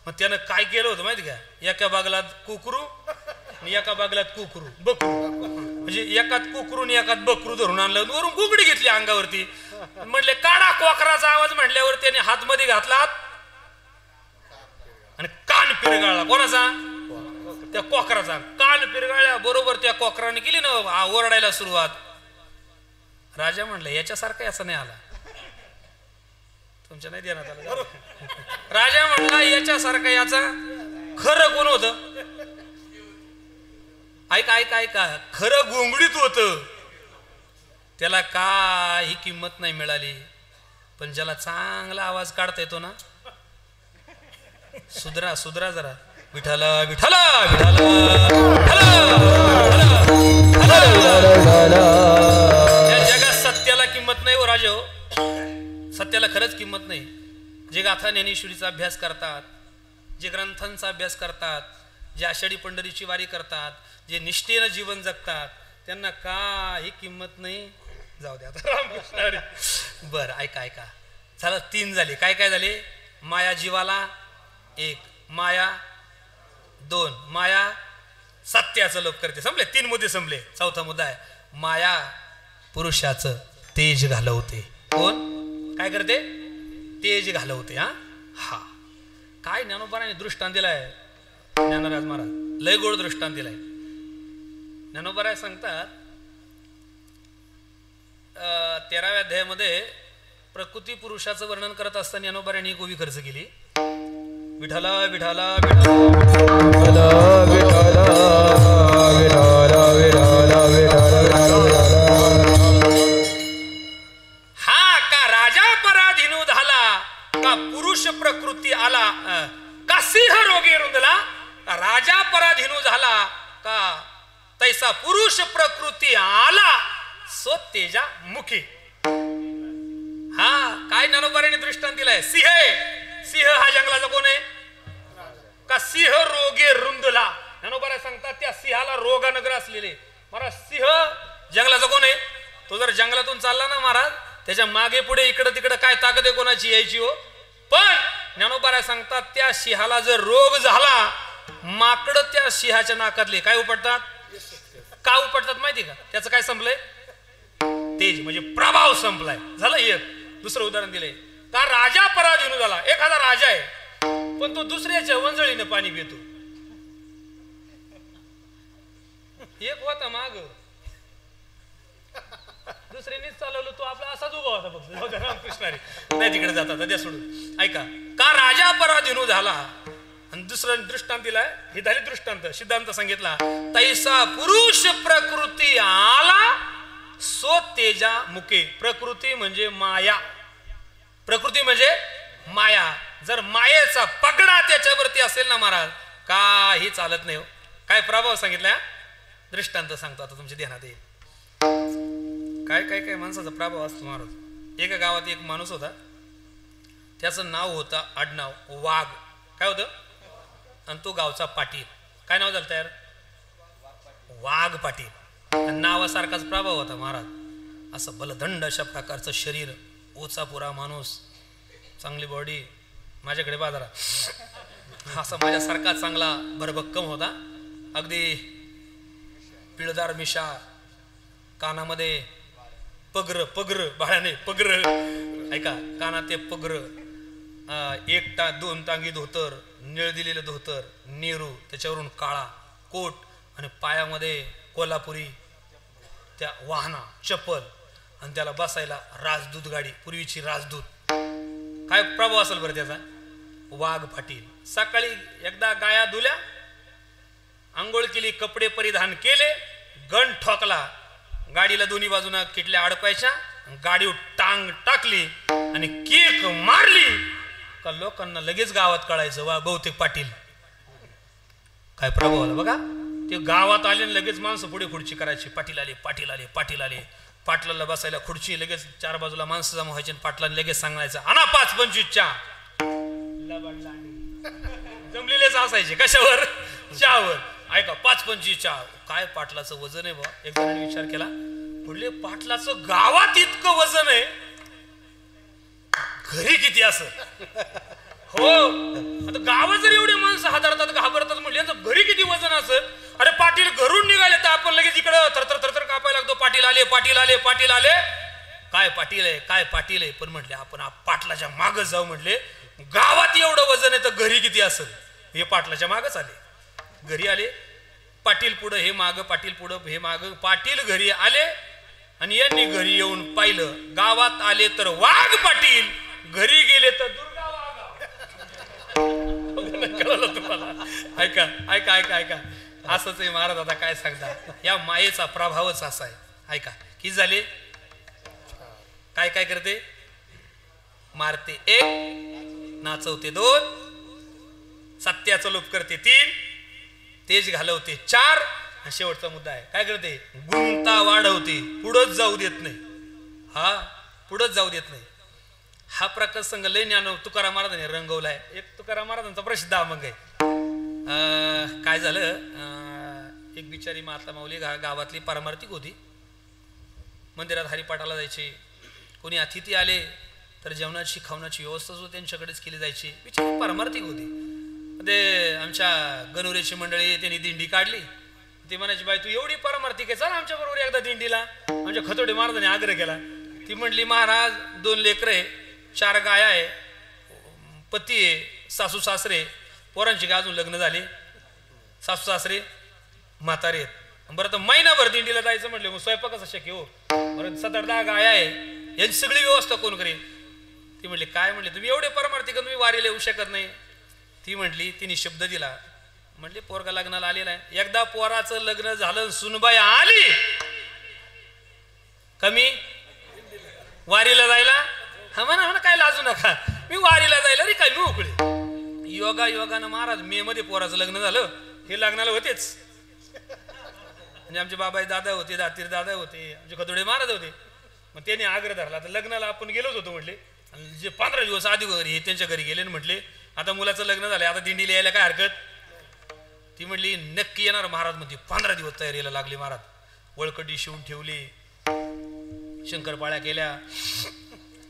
मग त्यानं काय केलं होतं माहिती का? एका बागलात कुकरू आणि एका बागलात बकरू. म्हणजे एकात कुकरू आणि एकात बकरू धरून आणलं. वरून घोंगडी घेतली अंगावरती. म्हटले, काढा कोकराचा आवाज. म्हटल्यावर त्याने हात मध्ये घातला आणि कान पिरगाळला. कोणाचा? त्या कोकराचा. कान पिरगाळल्या बरोबर त्या कोकराने केली ना ओरडायला सुरुवात. राजा म्हणलं, याच्यासारखा याचा नाही आला. तुमच्या नाही देण्यात आला. राजा म्हणला, याच्यासारखा याचा. खरं कोण होत? ऐका ऐका ऐका. खरं घोंगडीत होत. त्याला काही किंमत नाही मिळाली. पण ज्याला चांगला आवाज काढता येतो ना, सुधरा सुधरा जरा. विठाला विठाला विठाला या जगात सत्याला किंमत नाही हो राजे हो. सत्याला खरंच किंमत नाही. जे गाथा ज्ञानेश्वरीचा अभ्यास करतात, जे ग्रंथांचा अभ्यास करतात, जे आषाढी पंढरीची वारी करतात, जे निष्ठेनं जीवन जगतात, त्यांना काही किंमत नाही. जाऊ द्या आता रामकृष्ण हरी. बरं ऐका ऐका. झालं 3 झाले. काय काय झाले? माया जीवाला 1, माया 2, माया सत्याचं लोप करते. संपले 3 मुद्दे संपले. चौथा मुद्दा आहे माया पुरुषाचं तेज घालवते. कोण काय करते? तेज घालवते. हा काय ज्ञानोबाराने दृष्टांत दिलाय. ज्ञानराज महाराज लय गोड दृष्टांत दिलाय. ज्ञानोबाराय सांगतात 13व्या अध्यायामध्ये प्रकृती पुरुषाचं वर्णन करत असताना ज्ञानोबाराने एक ओवी खर्च केली. विठाला विठाला विठाला हा का राजा पराधीनू झाला, का पुरुष प्रकृती आला, का सिंह रोगी रुंदला, का राजा पराधीनू झाला, का तैसा पुरुष प्रकृती आला सो तेजा मुखी. हा काय ज्ञानोबाराने दृष्टांत दिलाय. सिंह हा जंगलाचा कोण आहे? का सिंह रोगे रुंदला. ज्ञानोबाराय सांगतात त्या सिंहाला रोगानगर असलेले. महाराज सिंह जंगलाचा कोण आहे? तो जर जंगलातून चालला ना महाराज, त्याच्या मागे पुढे इकडं तिकडं काय ताकद आहे कोणाची यायची हो. पण ज्ञानोबाराय सांगतात त्या सिंहाला जर रोग झाला, माकड त्या सिंहाच्या नाकातले काय उपटतात? का उपटतात माहिती का? त्याचं काय संपलंय? तेज म्हणजे प्रभाव संपलाय. झालं एक. दुसरं उदाहरण दिलंय का राजा पराधीन झाला. एखादा राजा आहे पण तो दुसऱ्याच्या वंजळीने पाणी पितो. एक होता माग, दुसऱ्यानेच चालवलं, तो आपला असाच उभा होता फक्त. रामकृष्णारी नाही तिकडे जातात त्या सोडून. ऐका का राजा पराधीन झाला. आणि दुसरं दृष्टांत दिलाय. हे झाले दृष्टांत. सिद्धांत सांगितला तैसा पुरुष प्रकृती आला सो तेजा मुके. प्रकृती म्हणजे माया. प्रकृती म्हणजे माया. जर मायेचा पगडा त्याच्यावरती असेल ना महाराज, काही चालत नाही हो. काय प्रभाव सांगितला? दृष्टांत सांगतो आता तुमच्या ध्यानात येईल. काय काय काय माणसाचा प्रभाव असतो महाराज. एका गावात एक माणूस होता, त्याचं नाव होतं आडनाव वाघ. काय होतं? आणि तो गावचा पाटील. काय नाव झालं तयार? वाघ पाटील. नावासारखाच प्रभाव होता महाराज. असं बलदंड अशा प्रकारचं शरीर, ओचापुरा माणूस, चांगली बॉडी. माझ्याकडे बाजारा असा माझ्यासारखा चांगला भरभक्कम होता. अगदी पिळदार मिशा, कानामध्ये पगर बाळाने पगर. ऐका कानात ते पगर, 2 टांगी धोतर, निळ दिलेलं धोतर, नेहरू, त्याच्यावरून काळा कोट आणि पायामध्ये कोल्हापुरी त्या वाहना चप्पल, आणि त्याला बसायला राजदूत गाडी, पूर्वीची राजदूत. काय प्रभाव असेल बरं त्याचा? वाघ पाटील. सकाळी एकदा गाया धुल्या, आंघोळ केली, कपडे परिधान केले, गण ठोकला, गाडीला दोन्ही बाजूना किटल्या अडकवायच्या, गाडीवर टांग टाकली आणि केक मारली का लोकांना लगेच गावात कळायचं वा बहुतेक पाटील. काय प्रभाव आला बघा. ते गावात आले आणि लगेच माणसं पुढे खुर्ची करायची. पाटील आले, पाटील आले, पाटील आले. पाटलाला बसायला खुर्ची, लगेच 4 बाजूला माणसं जमा व्हायची. पाटलाने लगेच सांगायचं आणा 5-25 चहा. जमलेलेच असायचे. कशावर? चहावर. ऐका 5-25 चहा. काय पाटलाचं वजन आहे बा. एक जणांनी विचार केला, म्हटले पाटलाचं गावात इतकं वजन आहे, घरी किती असं? हो, आता गावात जर एवढे माणसं हादरतात, घाबरतात, म्हटले घरी किती वजन असं? अरे पाटील घरून निघाले तर आपण लगेच इकडं थरथर कापायला लागतो. पाटील आले, पाटील आले, पाटील आले. काय पाटील आहे, काय पाटील आहे. पण म्हटले आपण पाटलाच्या मागच जाऊ. म्हटले गावात एवढं वजन आहे तर घरी किती असेल? हे पाटलाच्या मागच आले. घरी आले, पाटील पुढं हे माग, पाटील पुढं हे माग. पाटील घरी आले आणि यांनी घरी येऊन पाहिलं, गावात आले तर वाघ पाटील, घरी गेले तर दुर्गा वाघ. कळलं तुम्हाला? ऐका ऐका ऐका ऐका. असंच आहे महाराज. आता काय सांगता, या मायेचा प्रभावच असा आहे. ऐका किती झाले? काय काय करते? मारते 1, नाचवते 2, सत्याचं लोप करते 3, तेज घालवते 4, आणि शेवटचा मुद्दा आहे काय करते? गुंता वाढवते, पुढंच जाऊ देत नाही. हा, पुढंच जाऊ देत नाही. हा प्रसंग लय ज्ञान तुकाराम महाराजांनी रंगवलाय. एक तुकाराम महाराजांचा प्रसिद्ध अभंग आहे. काय झालं, एक बिचारी माता माऊली गावातली पारमार्थिक होती. मंदिरात हरिपाठाला जायचे. कोणी अतिथी आले तर जेवणाची खावण्याची व्यवस्था सुद्धा त्यांच्याकडेच केली जायची. बिचारी पारमार्थिक होती. ते आमच्या गणुरेची मंडळी त्यांनी दिंडी काढली. ती म्हणायची, बाई तू एवढी पारमार्थिक आहे, चल आमच्या बरोबर एकदा दिंडीला. आमच्या खतोडे महाराजांनी आग्रह केला. ती म्हणली, महाराज 2 लेकरं आहे, 4 गाया आहे, पती आहे, सासू सासरे, पोरांची काय अजून लग्न झाले, सासू सासरे म्हातारे आहेत. बरं तर महिनाभर दिंडीला जायचं म्हटलं, मग स्वयंपाक कसं शक्य हो? बरं 7-8 गाया आहे, यांची सगळी व्यवस्था कोण करेल? ती म्हणली, काय म्हणले तुम्ही एवढे पारमार्थिक तुम्ही वारीला येऊ शकत नाही? ती म्हटली, तिने शब्द दिला. म्हटले पोरगा लग्नाला आलेला आहे. एकदा पोराचं लग्न झालं, सुनबाई आली कमी वारीला जायला. हा म्हणा म्हणा, काय लाजू नका, मी वारीला जायला रे काय मी उकळे. योगानं महाराज मे मध्ये पोराचं लग्न झालं. हे लग्नाला होतेच. म्हणजे आमचे बाबाई दादा होते, दातीर दादा होते, आमचे खतोडे महाराज होते. मग त्याने आग्रह धरला. तर लग्नाला आपण गेलोच होतो म्हटले. आणि जे 15 दिवस आधी घरी त्यांच्या घरी गेले म्हटले, आता मुलाचं लग्न झालं, आता दिंडीला यायला काय हरकत? ती म्हटली, नक्की येणार महाराज. म्हणते 15 दिवस तयारीला लागली महाराज. वळकटी शिवून ठेवली, शंकरपाळ्या केल्या,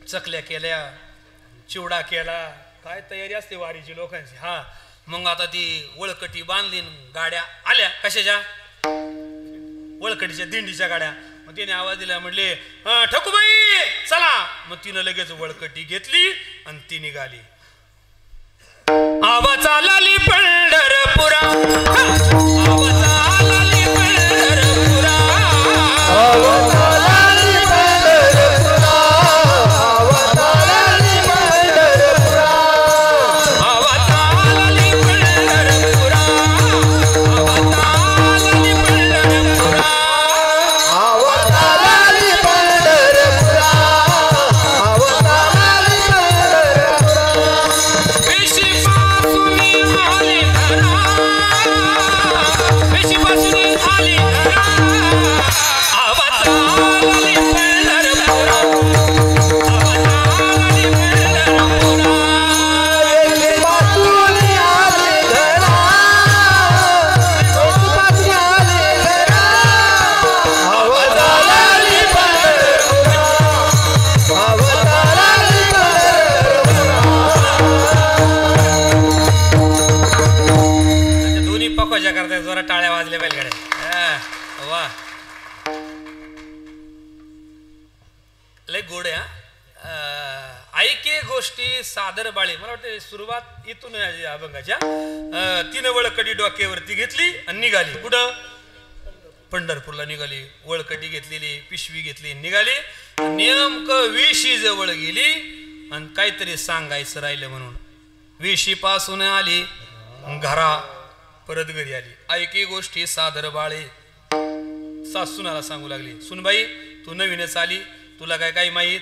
चकल्या केल्या, चिवडा केला. काय तयारी असते वारीची लोकांची. हा, मग आता ती वळकटी बांधली, गाड्या आल्या. कशाच्या? वळकटीच्या दिंडीच्या गाड्या. मग तिने आवाज दिला, म्हणले ठकूबाई चला. मग तिनं लगेच वळकटी घेतली आणि ती निघाली. आवाज आलाली पंढरपुरा, आवाज आलाली पंढरपुरा, आवाज आलाली पंढरपुरा, आवाज आलाली पंढरपुरा, आवाज आलाली पंढरपुरा, आवाज आलाली पंढरपुरा, आवाज आलाली पंढरपुरा, आवाज आलाली पंढरपुरा. पेशीपासून आली धरा, पेशीपासून आली धरा, आवाज आलाली पंढरपुरा, आवाज आलाली पंढरपुरा. पासून आले घरा, पासून आले घरा, आवाज आलाली पंढरपुरा, आवाज आलाली पंढरपुरा. दोन्ही पकवाच्या करताय, जरा टाळ्या वाजल्या बैलगाड्या. वा, लय गोड आहे. ऐके गोष्टी सादर बाळे. मला वाटतं सुरुवात इथून आहे या अभंगाच्या. 3 वळकटी डोक्यावरती घेतली आणि निघाली. कुठं? पंढरपूरला निघाली. वळकटी घेतलेली, पिशवी घेतली, निघाली. नेमकं वेशी जवळ गेली आणि काहीतरी सांगायचं राहिलं म्हणून वेशी पासून आली घरा, परत घरी आली. ऐके गोष्टी सादर बाळे. सासूनाला सांगू लागली, सुनबाई तू नवीनच आली, तुला काय काही माहीत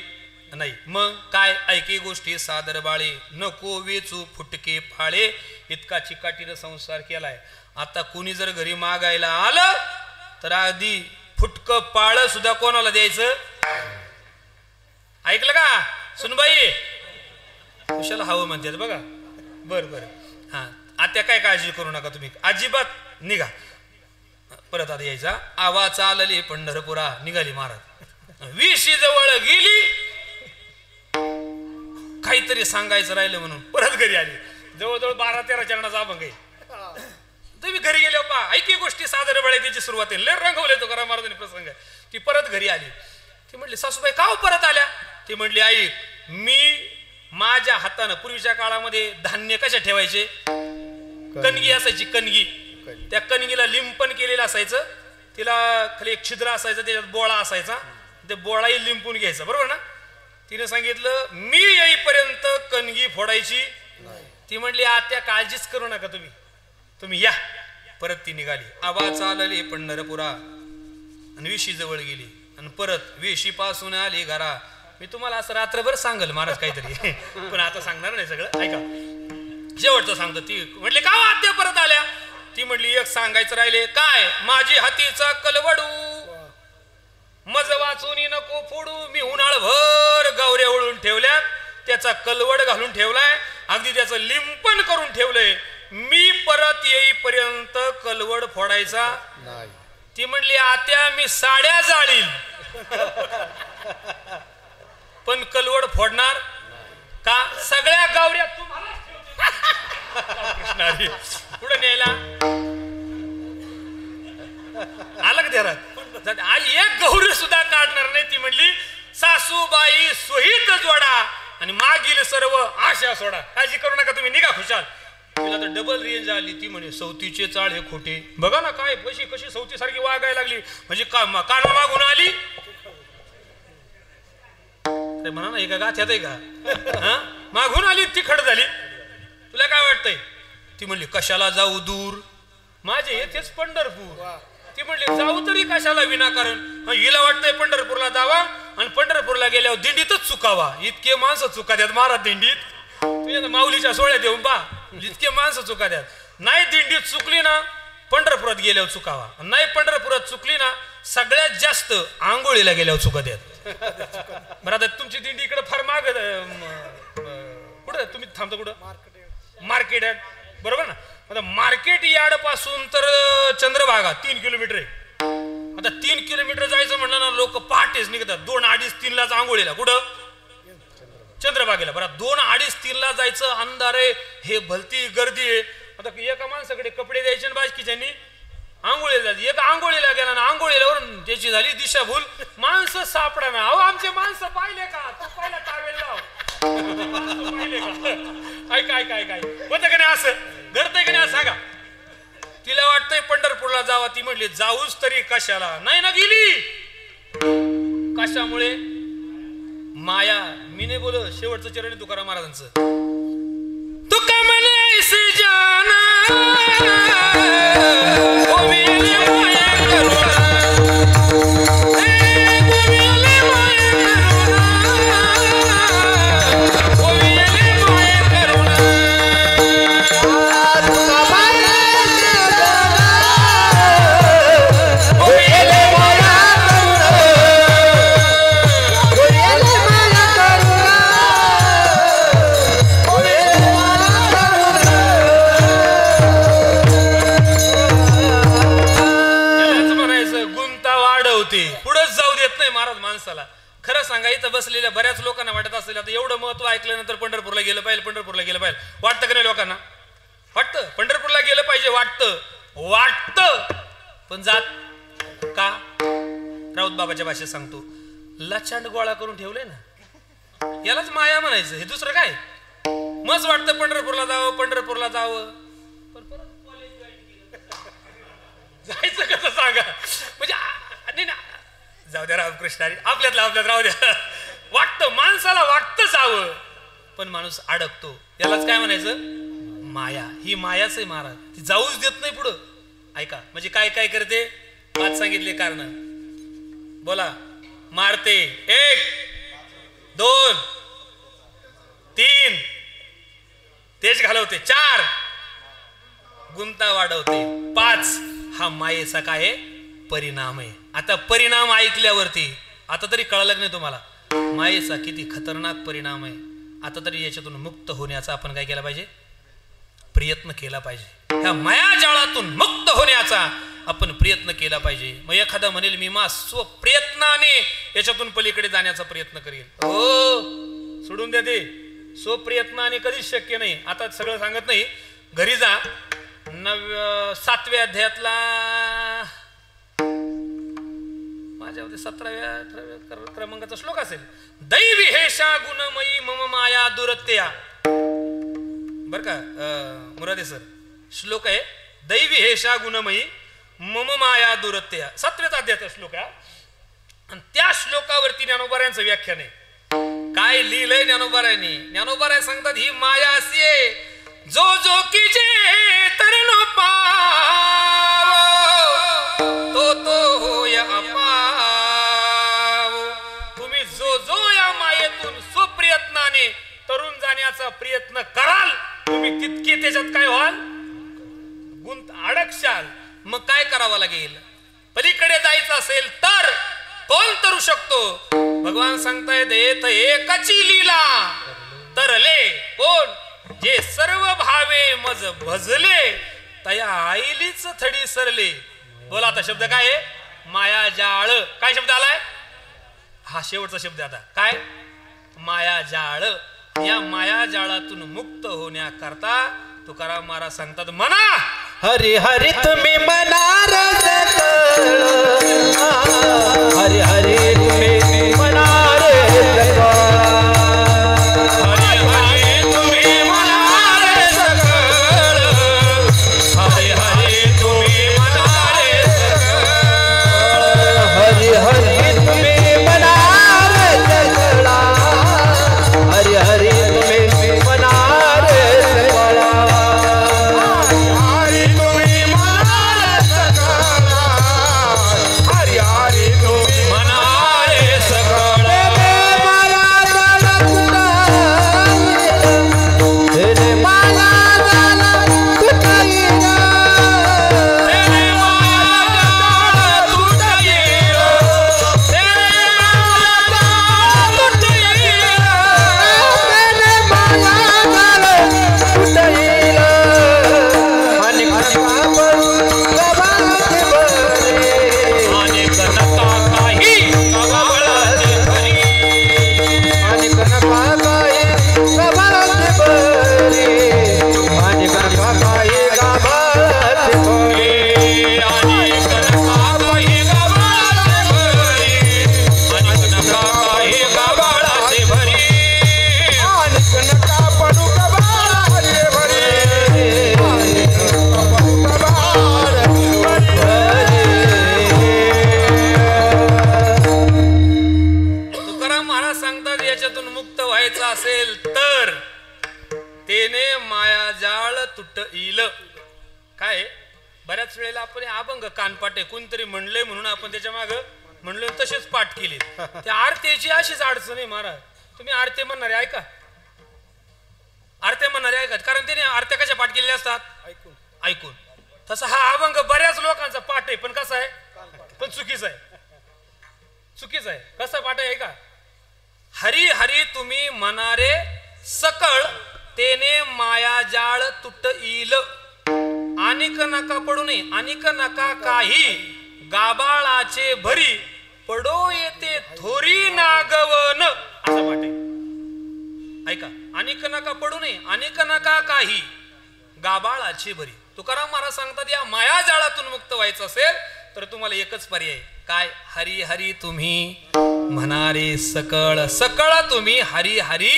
नाही. मग काय? ऐके गोष्टी सादर बाळे, नको वेचू फुटके फाळे, इतका चिकाटीनं संसार केलाय. आता कुणी जर घरी मागायला आलं तर आधी फुटक पाळ सुद्धा कोणाला द्यायचं? ऐकलं का सुनबाई? कुशाला हवं म्हणतात बघा. बर बर, हा आता काय काळजी करू नका तुम्ही, अजिबात निघा. परत आता यायचा. आवाज आलेली पंढरपुरा, निघाली महाराज. वेशी जवळ गेली, काहीतरी सांगायचं राहिलं म्हणून परत घरी आली. जवळजवळ 12-13 चरणाचा अभंग आहे. तुम्ही घरी गेले पा ऐकी गोष्टी सादर बळायची सुरुवात आहे. लय रंगवले तो करा महाराजांनी प्रसंग. ती परत घरी आली. ती म्हटली सासूबाई का परत आल्या? ती म्हटली आई मी माझ्या हातानं, पूर्वीच्या काळामध्ये धान्य कशा ठेवायचे, कणगी असायची, कणगी. त्या कणगीला लिंपण केलेलं असायचं, तिला खाली एक छिद्र असायचं, त्याच्यात बोळा असायचा, ते बोळाही लिंपून घ्यायचा, बरोबर ना. तिने सांगितलं मी येईपर्यंत कणगी फोडायची. ती म्हटली आत्या काळजीच करू नका तुम्ही, तुम्ही या. परत ती निघाली. आवाज आलेली पंढरपुरा आणि वेशी जवळ गेली आणि परत वेशी पासून आली घरा, मी तुम्हाला असं रात्रभर सांगल महाराज काहीतरी पण आता सांगणार नाही सगळं ऐका. शेवटचं सांगतो. ती म्हटली का आत्या परत आल्या? ती म्हटली एक सांगायचं राहिले. काय? माझी हातीचा कलवडू मज वाचून नको फोडू. मी उन्हाळभर गवऱ्या ओळून ठेवल्यात, त्याचा कलवड घालून ठेवलाय, अगदी त्याचं लिंपण करून ठेवलंय. मी परत येईपर्यंत कलवड फोडायचा नाही. ती म्हणली आत्या मी साड्या जाळील पण कलवड फोडणार का? सगळ्या गावऱ्या तुम्हाला कृष्णारी पुढे न्यायला आलं का देरात? आज एक गौरी सुद्धा काढणार नाही. ती म्हणली सासूबाई सोहित जोडा आणि मागील सर्व आशा सोडा. काळजी करू नका तुम्ही, निघा खुशाल. तिला तर डबल रेंज आली. ती म्हणे सवतीचे चाळ हे खोटे. बघा ना काय कशी कशी सवती सारखी वागायला लागली. म्हणजे काना मागून आली. म्हणा ना एका गाथ्यात आहे का? मागून आली तिखट झाली. तुला काय वाटतंय? ती म्हणली कशाला जाऊ दूर, माझे येथेच पंढरपूर. ती म्हणली जाऊ तरी कशाला विनाकारण. हिला वाटतंय पंढरपूरला जावा आणि पंढरपूरला गेल्यावर दिंडीतच चुकावा. इतके माणसं चुकाद्यात महाराज दिंडीत. तुझ्या माऊलीच्या सोहळ्यात येऊन पा इतके माणसं चुकाद्यात. नाही दिंडीत चुकली ना पंढरपुरात गेल्यावर चुकावा. नाही पंढरपुरात चुकली ना सगळ्यात जास्त आंघोळीला गेल्यावर चुकाद्यात. बरं आता तुमची दिंडी इकडे फार माग कुठं तुम्ही थांबता कुठं? मार्केट यार्ड बरोबर ना. आता मार्केट यार्ड पासून तर चंद्रभागा 3 किलोमीटर आहे. आता 3 किलोमीटर जायचं म्हणलं ना लोक पहाटेच निघतात. 2, 2:30, 3 लाच आंघोळीला. कुठं? चंद्रभागेला. बरं 2, 2:30, 3 ला जायचं. अंधार आहे, हे भलती गर्दी आहे. आता एका माणसाकडे कपडे द्यायचे ना बाजकीच्यानी आंघोळीला जायचं. एक आंघोळीला गेला ना आंघोळीलावरून त्याची झाली दिशाभूल. माणसं सापडा ना. अहो आमचे माणसं पाहिले का? तू पहिला टावेल लाव. पाहिले का? ऐका ऐका ऐका होतं का नाही असं? घडतंय का नाही असं सांगा. तिला वाटतंय पंढरपूरला जावा. ती म्हणली जाऊच तरी कशाला. नाही ना गेली. कशामुळे? माया. मी नाही बोल. शेवटचं चरण आहे तुकाराम महाराजांचं. तुका म्हणे ऐसे जाना खरं सांगा. इथं बसलेल्या बऱ्याच लोकांना वाटत असेल आता एवढं महत्व ऐकल्यानंतर पंढरपूरला गेलं पाहिजे, पंढरपूरला गेलं पाहिजे. वाटतं का नाही लोकांना? वाटतं पंढरपूरला गेलं पाहिजे. वाटतं पण जात का? राऊत बाबाच्या भाषेत सांगतो लचांड गोळा करून ठेवले ना, यालाच माया म्हणायचं. हे दुसरं काय? मस्त वाटतं पंढरपूरला जावं पण परत जायचं कसं सांगा. म्हणजे नाही ना जाऊ द्या रामकृष्ण आपल्यात राहू द्या. वाटतं माणसाला वाटतं जावं पण माणूस अडकतो. यालाच काय म्हणायचं? माया. ही मायाच आहे महाराज. ती जाऊच देत नाही पुढं. ऐका म्हणजे काय काय करते? 5 सांगितले कारण. बोला. मारते 1, 2, 3 तेज घालवते, 4 गुंता वाढवते, 5 हा मायेचा काय परिणाम आहे. आता परिणाम ऐकल्यावरती आता तरी कळलं नाही तुम्हाला मायेचा किती खतरनाक परिणाम आहे. आता तरी याच्यातून मुक्त होण्याचा आपण काय केला पाहिजे? प्रयत्न केला पाहिजे. ह्या मायाजाळातून मुक्त होण्याचा आपण प्रयत्न केला पाहिजे. मग एखादा म्हणेल मी स्वप्रयत्नाने याच्यातून पलीकडे जाण्याचा प्रयत्न करेल. हो सोडून द्या ते. स्वप्रयत्नाने कधीच शक्य नाही. आता सगळं सांगत नाही, घरी जा. 7व्या अध्यायातला माझ्यामध्ये 17व्या क्रमांकाचा श्लोक असेल. दैवी हेषा गुणमयी मम माया दुरत्या. बर का मुरादे सर? श्लोक आहे दैवी हेषा गुणमयी मम माया दुरत्या. 7व्या अध्यायाचा श्लोक आहे. आणि त्या श्लोकावरती ज्ञानोबारायांचं व्याख्यान आहे. काय लिहिलंय ज्ञानोबारायांनी? ज्ञानोबाराय सांगतात ही माया अशी आहे जो जो की जे तरनो पाव तो होय अपाव. तुम्ही जो या माये तरुण जाण्याचा प्रयत्न कराल तुम्ही तितके त्याच्यात काय व्हाल गुंत अडकशाल. मग काय करावं लागेल पलीकडे जायचं असेल तर कोण तरू शकतो. भगवान सांगतायत येत एकची लीला तरले कोण जे सर्व भावे मज भजले तया आईलीच थडी सरले. बोला आता शब्द काय आहे माया जाळ. काय शब्द आलाय हा शेवटचा शब्द आता काय माया जाळ. या माया जाळातून मुक्त होण्याकरता तुकाराम महाराज सांगतात म्हणा हरी हरी तुम्ही मनार सकळ. हरी हरी तुम्ही मनार सकळ. हरी हरी तुम्ही मनारे सकळ. हरी हरी तुम्ही मनारे सकळ. हरी हरी तुम्ही मनार सकळ. हरी हरी तुम्ही मनार सकळ. हरी तुम्ही मनार सकळ. हरी हरी तुम्ही मनारे सकळ. असेल तर तेने माया जाळ तुट येईल. काय बऱ्याच वेळेला आपण अभंग कानपाटे कोणतरी म्हणले म्हणून आपण त्याच्या माग म्हणलो तसेच पाठ केले. त्या आरतीची अशीच अडचण आहे महाराज. तुम्ही आरती म्हणणारे ऐका आरती म्हणणारे ऐका कारण त्याने आरत्या कशा पाठ केलेल्या असतात ऐकून ऐकून. तसा हा अभंग बऱ्याच लोकांचा पाठ आहे पण कसा आहे पण चुकीचा आहे. चुकीचा आहे. कसा पाठ आहे का हरी हरी तुम्ही मनारे सकळ तेने माया जाळ तुट येईल. अनिक नका पडू नये अनिक नका काही गाबाळाचे भरी पडो येते थोरी नागवन असा पाठ आहे. ऐका अनिक नका पडू नये अनिक नका काही गाबाळाचे भरी. तुकाराम महाराज सांगतात या माया जाळातून मुक्त व्हायचं असेल तर तुम्हाला एकच पर्याय काय हरी हरी तुम्ही म्हणारे सकळ सकळ तुम्ही हरी हरी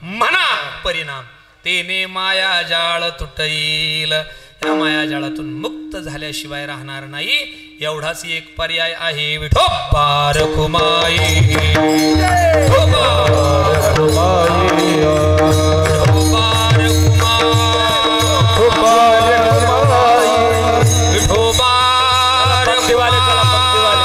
म्हणा परिणाम तेने माया जाळ तुटईल. या माया जाळातून मुक्त झाल्याशिवाय राहणार नाही. एवढाच एक पर्याय आहे विठोबार कुमाई विठोबार कुमाई पंगतवाले कोण आहे पंक्तीवाले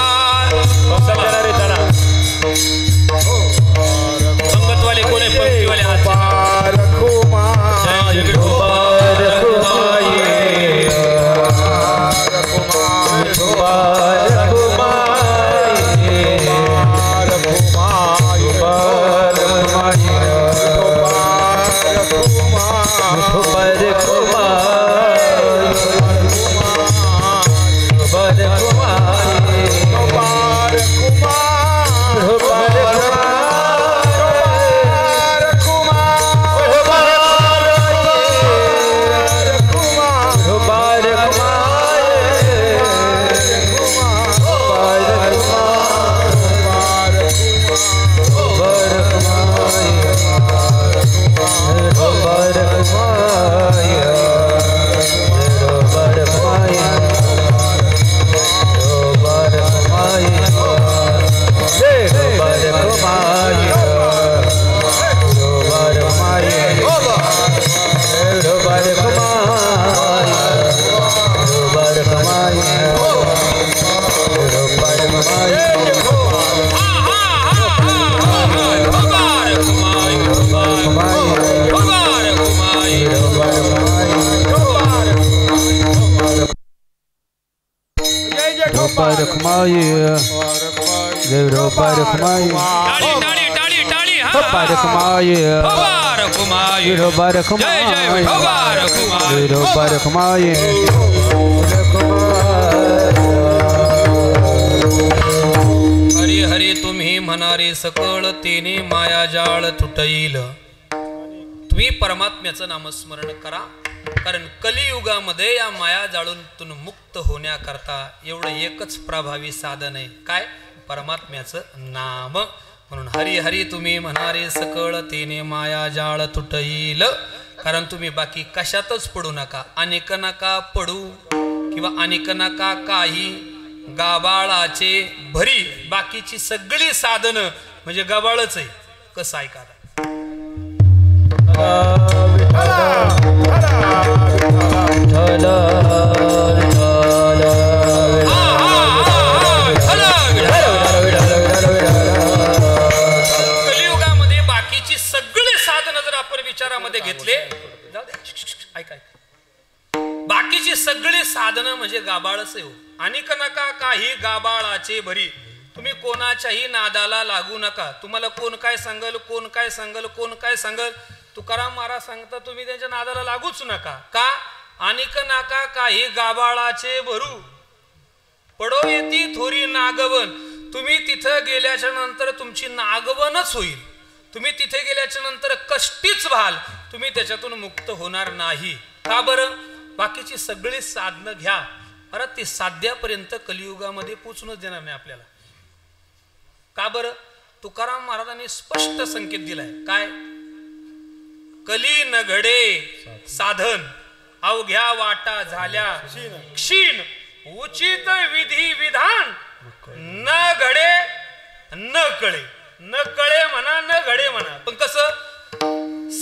Bye. गिरो बारकमाई टाळी टाळी टाळी टाळी हो बारकमाई हो बारकमाई गिरो बारकमाई जय जय हो बारकमाई गिरो बारकमाई हरी हरी तुम्ही म्हणारे सकळ तेने माया जाळ तुटईल. तुम्ही परमात्म्याचं नामस्मरण करा, कारण कलियुगामध्ये या माया जाळून मुक्त होण्याकरता एवढं एकच प्रभावी साधन आहे. काय? परमात्म्याचं नाम. म्हणून हरी हरी तुम्ही म्हणारे सकळ तेने माया जाळ तुटईल. कारण तुम्ही बाकी कशातच पडू नका, अनेक नका पडू किंवा अनेक नका काही. गाबाळाचे भरी बाकीची सगळी साधनं म्हणजे गबाळच आहे. कसं ऐका कलियुगामध्ये बाकीची सगळे साधनं जर आपण विचारामध्ये घेतले, जाऊ दे, ऐका बाकीची सगळी साधनं म्हणजे गाबाळच आहे. अनेक नका काही गाबाळाचे भरी. तुम्ही कोणाच्याही नादाला लागू नका. तुम्हाला कोण काय सांगल, कोण काय सांगल, कोण काय सांगल, तुकाराम महाराज सांगता तुम्ही त्यांच्या नादाला लागूच नका. का? अनेक नका काही गाबाळाचे भरू, पडो येती थोरी नागवन. तुम्ही तिथं गेल्याच्या नंतर तुमची नागवनच होईल. तुम्ही तिथे गेल्याच्या नंतर कष्टीच व्हाल, तुम्ही त्याच्यातून मुक्त होणार नाही. का बरं? बाकीची सगळी साधनं घ्या, अरे ती साध्यापर्यंत कलियुगामध्ये पोचूनच देणार नाही आपल्याला. का बरं? तुकाराम महाराजांनी स्पष्ट संकेत दिलाय. काय? कली न घडे साधन, अवघ्या वाटा झाल्या क्षीण. उचित विधी विधान न घडे न कळे. न कळे म्हणा, न घडे म्हणा, पण कसं?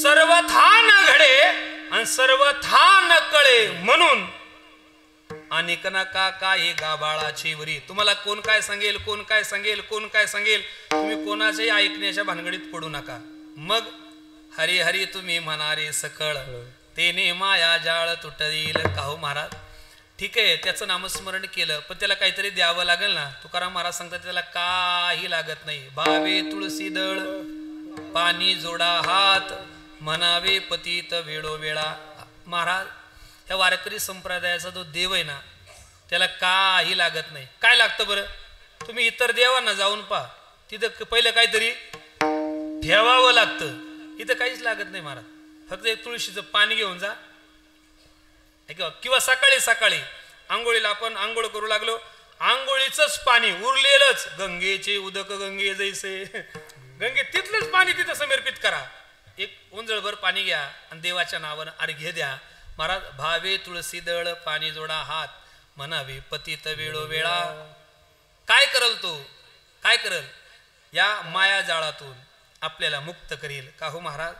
सर्वथा न घडे आणि सर्वथा न कळे. म्हणून अनेक नका काही गाबाळाची वरी. तुम्हाला कोण काय सांगेल, कोण काय सांगेल, कोण काय सांगेल, तुम्ही कोणाच्याही ऐकण्याच्या भानगडीत पडू नका. मग हरी हरी तुम्ही म्हणारे सकळ तेने माया जाळ तुटईल. काहो महाराज, ठीक आहे त्याचं नामस्मरण केलं, पण त्याला काहीतरी द्यावं लागेल ना. तुकाराम महाराज सांगतात त्याला काही लागत नाही. भावे तुळशी दळ पाणी जोडा हात, म्हणावे पतित वेळोवेळा. महाराज, ह्या वारकरी संप्रदायाचा जो देव आहे ना, त्याला काही लागत नाही. काय लागतं बरं? तुम्ही इतर देवांना जाऊन पहा, तिथं पहिलं काहीतरी ठेवावं लागतं. इथं काहीच लागत नाही महाराज. फक्त एक तुळशीचं पाणी घेऊन जा, किंवा सकाळी सकाळी आंघोळीला आपण आंघोळ करू लागलो, आंघोळीचंच पाणी उरलेलंच. गंगेचे उदक गंगे जैसे, गंगे तिथलंच पाणी तिथं समर्पित करा. एक ओंजळभर पाणी घ्या आणि देवाच्या नावानं अर्घ्य द्या. महाराज, भावे तुळशी दळ पाणी जोडा हात, म्हणावे पतित वेळोवेळा. काय करल तो? काय करल? या माया जाळातून आपल्याला मुक्त करील. का हो महाराज,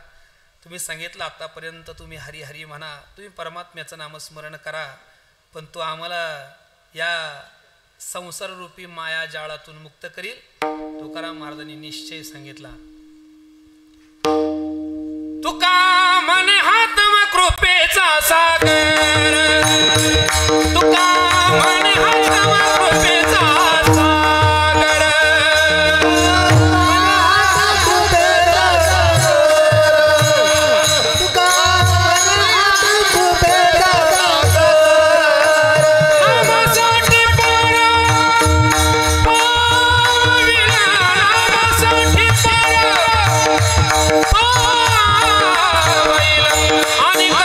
तुम्ही सांगितलं आतापर्यंत तुम्ही हरी हरी म्हणा, तुम्ही परमात्म्याचं नामस्मरण करा, पण तो आम्हाला या संसार रूपी माया जाळातून मुक्त करील. तुकाराम महाराजांनी निश्चय सांगितला. तुका म्हणे हातम कृपेचा सागर, तुका म्हणे हातम कृपेचा सागर. आणि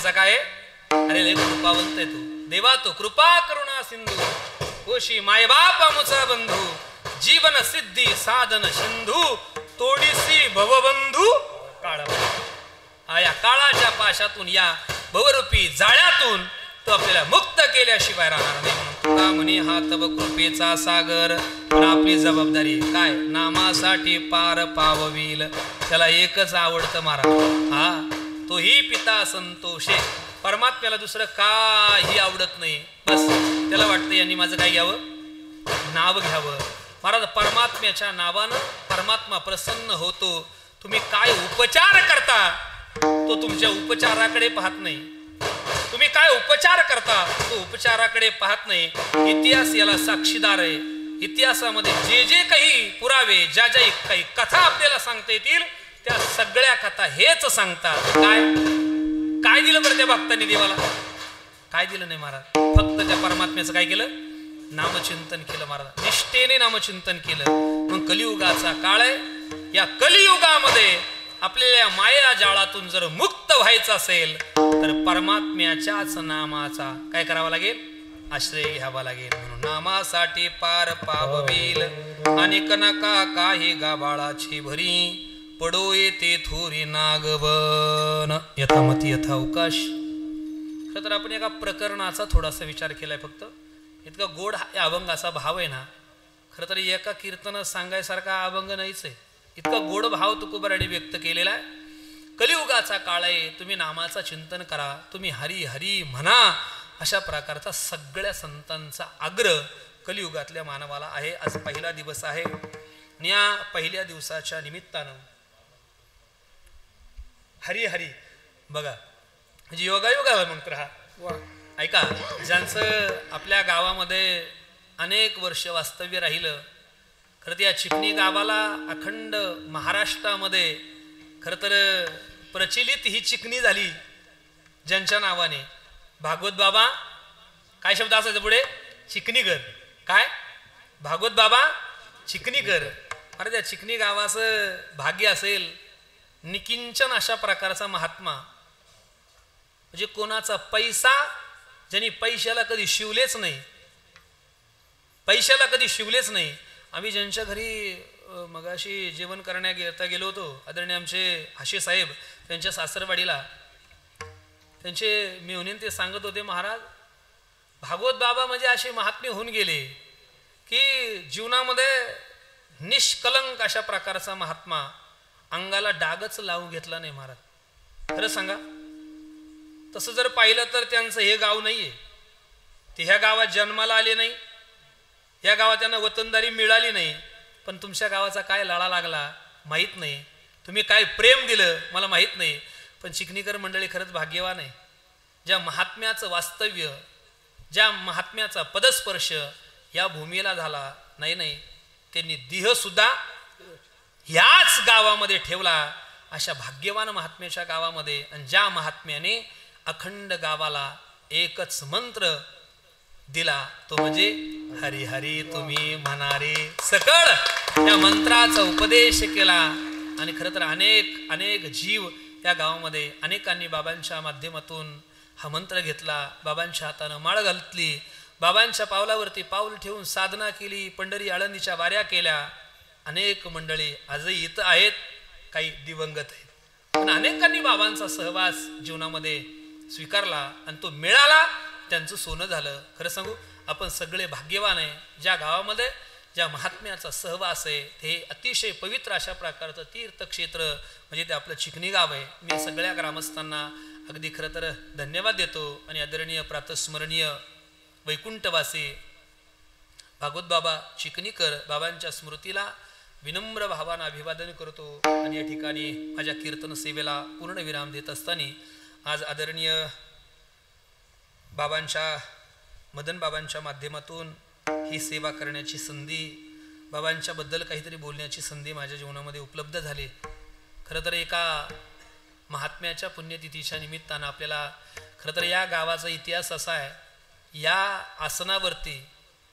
कसा काय? अरे लय कृपावंत आहे तू देवा, तो कृपा करुणा सिंधू, कोशी मायबाप आमचा बंधू, जीवन सिद्धी साधन सिंधू, तोडीसी भवबंधू काळ. या काळाच्या पाशातून, या भवरूपी जाळ्यातून तो आपल्याला मुक्त केल्याशिवाय राहणार नाही. तुका म्हणे हा तव कृपेचा सागर, पण आपली जबाबदारी काय? नामासाठी पार पाववील. त्याला एकच आवडतं महाराज, हा तोही पिता संतोषे. परमात्म्याला दुसरं काही आवडत नाही. बस त्याला वाटतं यांनी माझं काय घ्यावं? नाव घ्यावं. महाराज परमात्म्याच्या नावानं परमात्मा प्रसन्न होतो. तुम्ही काय उपचार करता तो तुमच्या उपचाराकडे पाहत नाही. तुम्ही काय उपचार करता तो उपचाराकडे पाहत नाही. इतिहास याला साक्षीदार आहे. इतिहासामध्ये जे जे काही पुरावे, ज्या ज्या काही कथा आपल्याला सांगता येतील, त्या सगळ्या कथा हेच सांगतात. काय काय दिलं बरं त्या भक्तांनी देवाला? काय दिलं नाही महाराज. फक्त त्या परमात्म्याचं काय केलं? नामचिंतन केलं महाराज. निष्ठेने नामचिंतन केलं. मग कलियुगाचा काळ आहे. या कलियुगामध्ये आपल्याला माया जाळातून जर मुक्त व्हायचं असेल तर परमात्म्याच्याच नामाचा काय करावा लागेल? आश्रय घ्यावा लागेल. म्हणून नामासाठी पार पाववील, अनेक नका काही गाबाळाची भरी, पडो येते थोरी नागवन, यथामती यथावकाश. खरं तर आपण एका प्रकरणाचा थोडासा विचार केलाय. फक्त इतका गोड हा अभंगाचा भाव आहे ना, खरं तर एका कीर्तन सांगायसारखा अभंग नाहीच आहे. इतका गोड भाव तुकोबाराने व्यक्त केलेला आहे. कलियुगाचा काळ आहे, तुम्ही नामाचं चिंतन करा, तुम्ही हरी हरी म्हणा, अशा प्रकारचा सगळ्या संतांचा आग्रह कलियुगातल्या मानवाला आहे. आज पहिला दिवस आहे आणि या पहिल्या दिवसाच्या निमित्तानं हरी हरी बघा, म्हणजे योगायोगा मंत्र हा. ऐका, ज्यांचं आपल्या गावामध्ये अनेक वर्ष वास्तव्य राहिलं, खरं तर या चिकणी गावाला अखंड महाराष्ट्रामध्ये खरं तर प्रचलित ही चिकणी झाली ज्यांच्या नावाने. भागवत बाबा, काय शब्द असायचं पुढे? चिकणीकर. काय? भागवत बाबा चिकणीकर. अरे त्या चिकणी गावाचं भाग्य असेल. निकिंचन अशा प्रकारचा महात्मा, म्हणजे कोणाचा पैसा, ज्यांनी पैशाला कधी शिवलेच नाही, पैशाला कधी शिवलेच नाही. आम्ही ज्यांच्या घरी मगाशी जेवण करण्याकरता गेलो होतो, आदरणीय आमचे हाशे साहेब, त्यांच्या सासरवाडीला, त्यांचे मेहुणीन ते सांगत होते, महाराज भागवत बाबा म्हणजे असे महात्मे होऊन गेले की जीवनामध्ये निष्कलंक अशा प्रकारचा महात्मा, अंगाला डागच लावून घेतला नाही महाराज. खरं सांगा, तसं जर पाहिलं तर त्यांचं हे गाव नाहीये. ते ह्या गावात जन्माला आले नाही, या गावात त्यांना वतनदारी मिळाली नाही, पण तुमच्या गावाचा काय लळा लागला माहीत नाही, तुम्ही काय प्रेम दिलं मला माहीत नाही. पण चिकणीकर मंडळी खरंच भाग्यवान आहे. ज्या महात्म्याचं वास्तव्य, ज्या महात्म्याचा पदस्पर्श या भूमीला झाला, नाही त्यांनी देहसुद्धा ह्याच गावामध्ये ठेवला, अशा भाग्यवान महात्म्याच्या गावामध्ये. आणि ज्या महात्म्याने अखंड गावाला एकच मंत्र दिला, तो म्हणजे हरी हरी तुम्ही म्हणारे सकळ. या मंत्राचा उपदेश केला आणि खरं तर अनेक अनेक जीव या गावामध्ये अनेकांनी बाबांच्या माध्यमातून हा मंत्र घेतला, बाबांच्या हातानं माळ घातली, बाबांच्या पावलावरती पाऊल ठेवून साधना केली, पंढरी आळंदीच्या वाऱ्या केल्या. अनेक मंडळी आजही इथं आहेत, काही दिवंगत आहेत, पण अनेकांनी बाबांचा सहवास जीवनामध्ये स्वीकारला आणि तो मिळाला, त्यांचं सोनं झालं. खरं सांगू, आपण सगळे भाग्यवान आहे. ज्या गावामध्ये ज्या महात्म्याचा सहवास आहे, ते अतिशय पवित्र अशा प्रकारचं तीर्थक्षेत्र म्हणजे ते आपलं चिकणी गाव आहे. मी सगळ्या ग्रामस्थांना अगदी खरं तर धन्यवाद देतो आणि आदरणीय प्रातस्मरणीय वैकुंठवासी भागवत बाबा चिकणीकर बाबांच्या स्मृतीला विनम्र भावानं अभिवादन करतो. आणि या ठिकाणी माझ्या कीर्तन सेवेला पूर्ण विराम देत असताना आज आदरणीय बाबांच्या मदन बाबांच्या माध्यमातून ही सेवा करण्याची संधी, बाबांच्याबद्दल काहीतरी बोलण्याची संधी माझ्या जीवनामध्ये उपलब्ध झाली. खरं तर एका महात्म्याच्या पुण्यतिथीच्या निमित्तानं आपल्याला खरं तर या गावाचा इतिहास असा आहे, या आसनावरती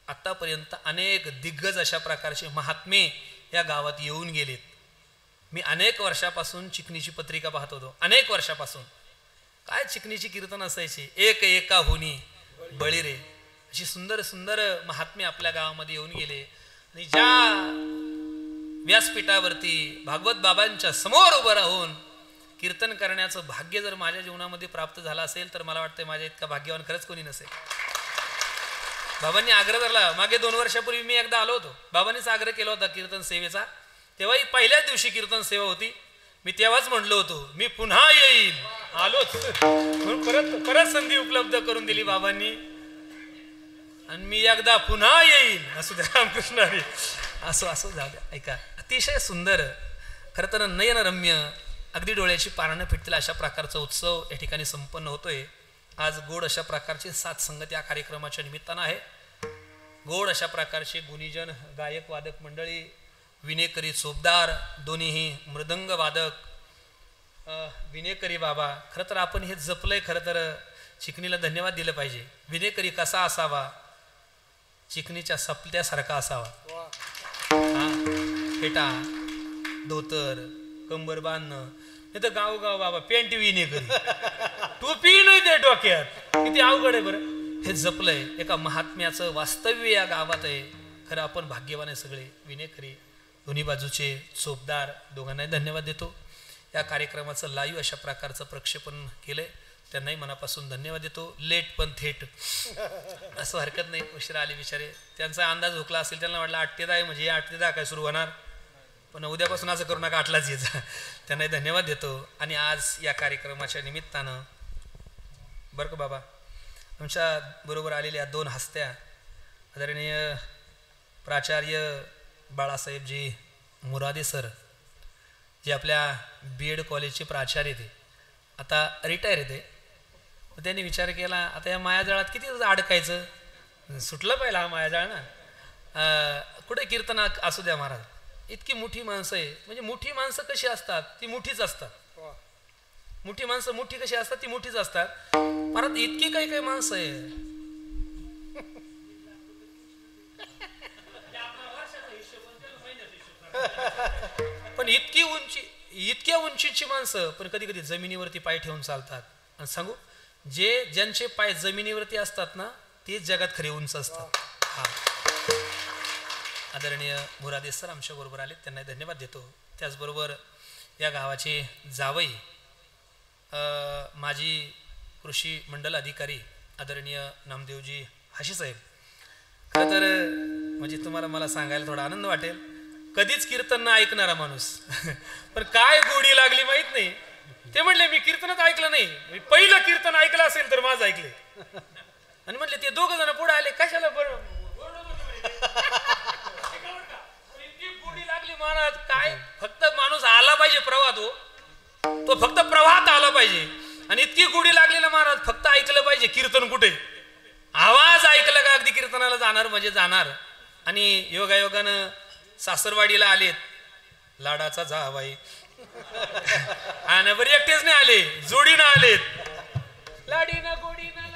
आत्तापर्यंत अनेक दिग्गज अशा प्रकारचे महात्मे या गावात येऊन गेलेत. मी अनेक वर्षापासून चिकणीची पत्रिका पाहत होतो, अनेक वर्षापासून. काय चिकनीची कीर्तन असायची, एक एका होनी बळी रे, अशी सुंदर सुंदर महात्मे आपल्या गावामध्ये येऊन गेले. आणि ज्या व्यासपीठावरती भागवत बाबांच्या समोर उभं राहून कीर्तन करण्याचं भाग्य जर माझ्या जीवनामध्ये प्राप्त झालं असेल तर मला वाटतं माझ्या इतका भाग्यवान खरंच कोणी नसेल. बाबांनी आग्रह धरला. मागे 2 वर्षापूर्वी मी एकदा आलो होतो, बाबांनीच आग्रह केला होता कीर्तन सेवेचा. तेव्हाही पहिल्याच दिवशी कीर्तन सेवा होती. मी तेव्हाच म्हणलो होतो मी पुन्हा येईन, आलोच. म्हणून परत संधी उपलब्ध करून दिली बाबांनी. आणि मी एकदा पुन्हा येईन. असू द्या रामकृष्ण हरी. असो जाऊ द्या. ऐका, अतिशय सुंदर, खरं तर नयनरम्य, अगदी डोळ्याची पारणं फिटतील अशा प्रकारचा उत्सव या ठिकाणी संपन्न होतोय. आज गोड अशा प्रकारची साथसंगत या कार्यक्रमाच्या निमित्तानं आहे. गोड अशा प्रकारचे गुणीजन, गायक वादक मंडळी, विनेकरी चोपदार, दोन्हीही मृदंग वादक, विनेकरी बाबा. खरं तर आपण हे जपलंय. खरं तर चिकनीला धन्यवाद दिलं पाहिजे. विनेकरी कसा असावा, चिकनीच्या सपल्यासारखा असावा. हा, फेटा, धोतर, कंबर बांधणं, नाही तर गाव बाबा पेंट विनेकरी, टोपी नाही ते डोक्यात. किती अवघड आहे बरं. हे जपलंय. एका महात्म्याचं वास्तव्य या गावात आहे. खरं आपण भाग्यवान आहे सगळे. विनेकरी, दोन्ही बाजूचे चोपदार, दोघांनाही धन्यवाद देतो. या कार्यक्रमाचं लाईव्ह अशा प्रकारचं प्रक्षेपण केलंय, त्यांनाही मनापासून धन्यवाद देतो. लेट पण थेट, असं हरकत नाही. उशिरा आले बिचारे, त्यांचा अंदाज हुकला असेल, त्यांना वाटलं 8 ते 10 म्हणजे 8 ते 10 काय सुरू होणार, पण उद्यापासून असं करू नका, 8लाच यायचा. त्यांनाही धन्यवाद देतो. आणि आज या कार्यक्रमाच्या निमित्तानं बरं का बाबा, आमच्या बरोबर आलेल्या 2 हस्त्या, आदरणीय प्राचार्य बाळासाहेबजी मुरादे सर, जे आपल्या BEd कॉलेजचे प्राचार्य ते आता रिटायर येते. त्यांनी विचार केला, आता या मायाजाळात किती अडकायचं, सुटलं पाहिजे हा मायाजाळ ना. कुठे कीर्तन असू द्या महाराज. इतकी मोठी माणसं आहे. म्हणजे मोठी माणसं कशी असतात, ती मोठीच असतात. मोठी माणसं मोठी कशी असतात, ती मोठीच असतात. महाराज इतकी काही माणसं आहे. पण इतक्या उंचीची माणसं, पण कधी कधी जमिनीवरती पाय ठेवून चालतात. आणि सांगू, ज्यांचे पाय जमिनीवरती असतात ना, ते जगात खरे उंच असतात. हा, आदरणीय मुरादे सर आमच्या बरोबर आले, त्यांना धन्यवाद देतो. त्याचबरोबर या गावाचे जावई, माजी कृषी मंडल अधिकारी आदरणीय नामदेवजी हाशी साहेब. खरं तर म्हणजे तुम्हाला मला सांगायला थोडा आनंद वाटेल, कधीच कीर्तन न ऐकणारा माणूस, पण काय गोडी लागली माहित नाही. ते म्हणले मी कीर्तनच ऐकलं नाही, मी पहिलं कीर्तन ऐकलं असेल तर माझं ऐकले. आणि म्हटले ते 2 जण पुढे आले, कशाला बरं गोडी लागली महाराज. काय फक्त माणूस आला पाहिजे प्रवाहात, तो फक्त प्रवाहात आला पाहिजे. आणि इतकी गोडी लागली ना महाराज, फक्त ऐकलं पाहिजे. कीर्तन कुठे, आवाज ऐकलं का अगदी कीर्तनाला जाणार म्हणजे जाणार. आणि योगायोगानं सासरवाडीला आलेत, लाडाचा जावाई, आणि बरी एकटेच नाही आले, जोडीनं आलेत. लाडीना गोडीना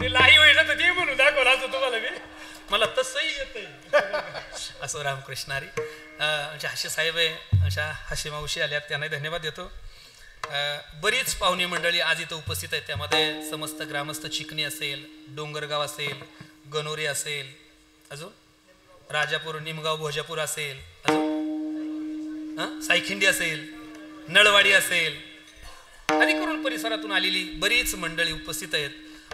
ते लाई होईल तर ते म्हणून दाखवला असं तुम्हाला मी, मला तसंही येतंय. असं रामकृष्णारी. आमच्या हाशी साहेब आहे, आमच्या हाशी मावशी आल्यात, त्यांनाही धन्यवाद देतो. बरीच पाहुणी मंडळी आज इथं उपस्थित आहेत. त्यामध्ये समस्त ग्रामस्थ चिकणी असेल, डोंगरगाव असेल, गणोरी असेल, अजून राजापूर, निमगाव, भोजापूर असेल, अजून सायखिंडी असेल, नळवाडी असेल, आदी करून परिसरातून आलेली बरीच मंडळी उपस्थित आहेत.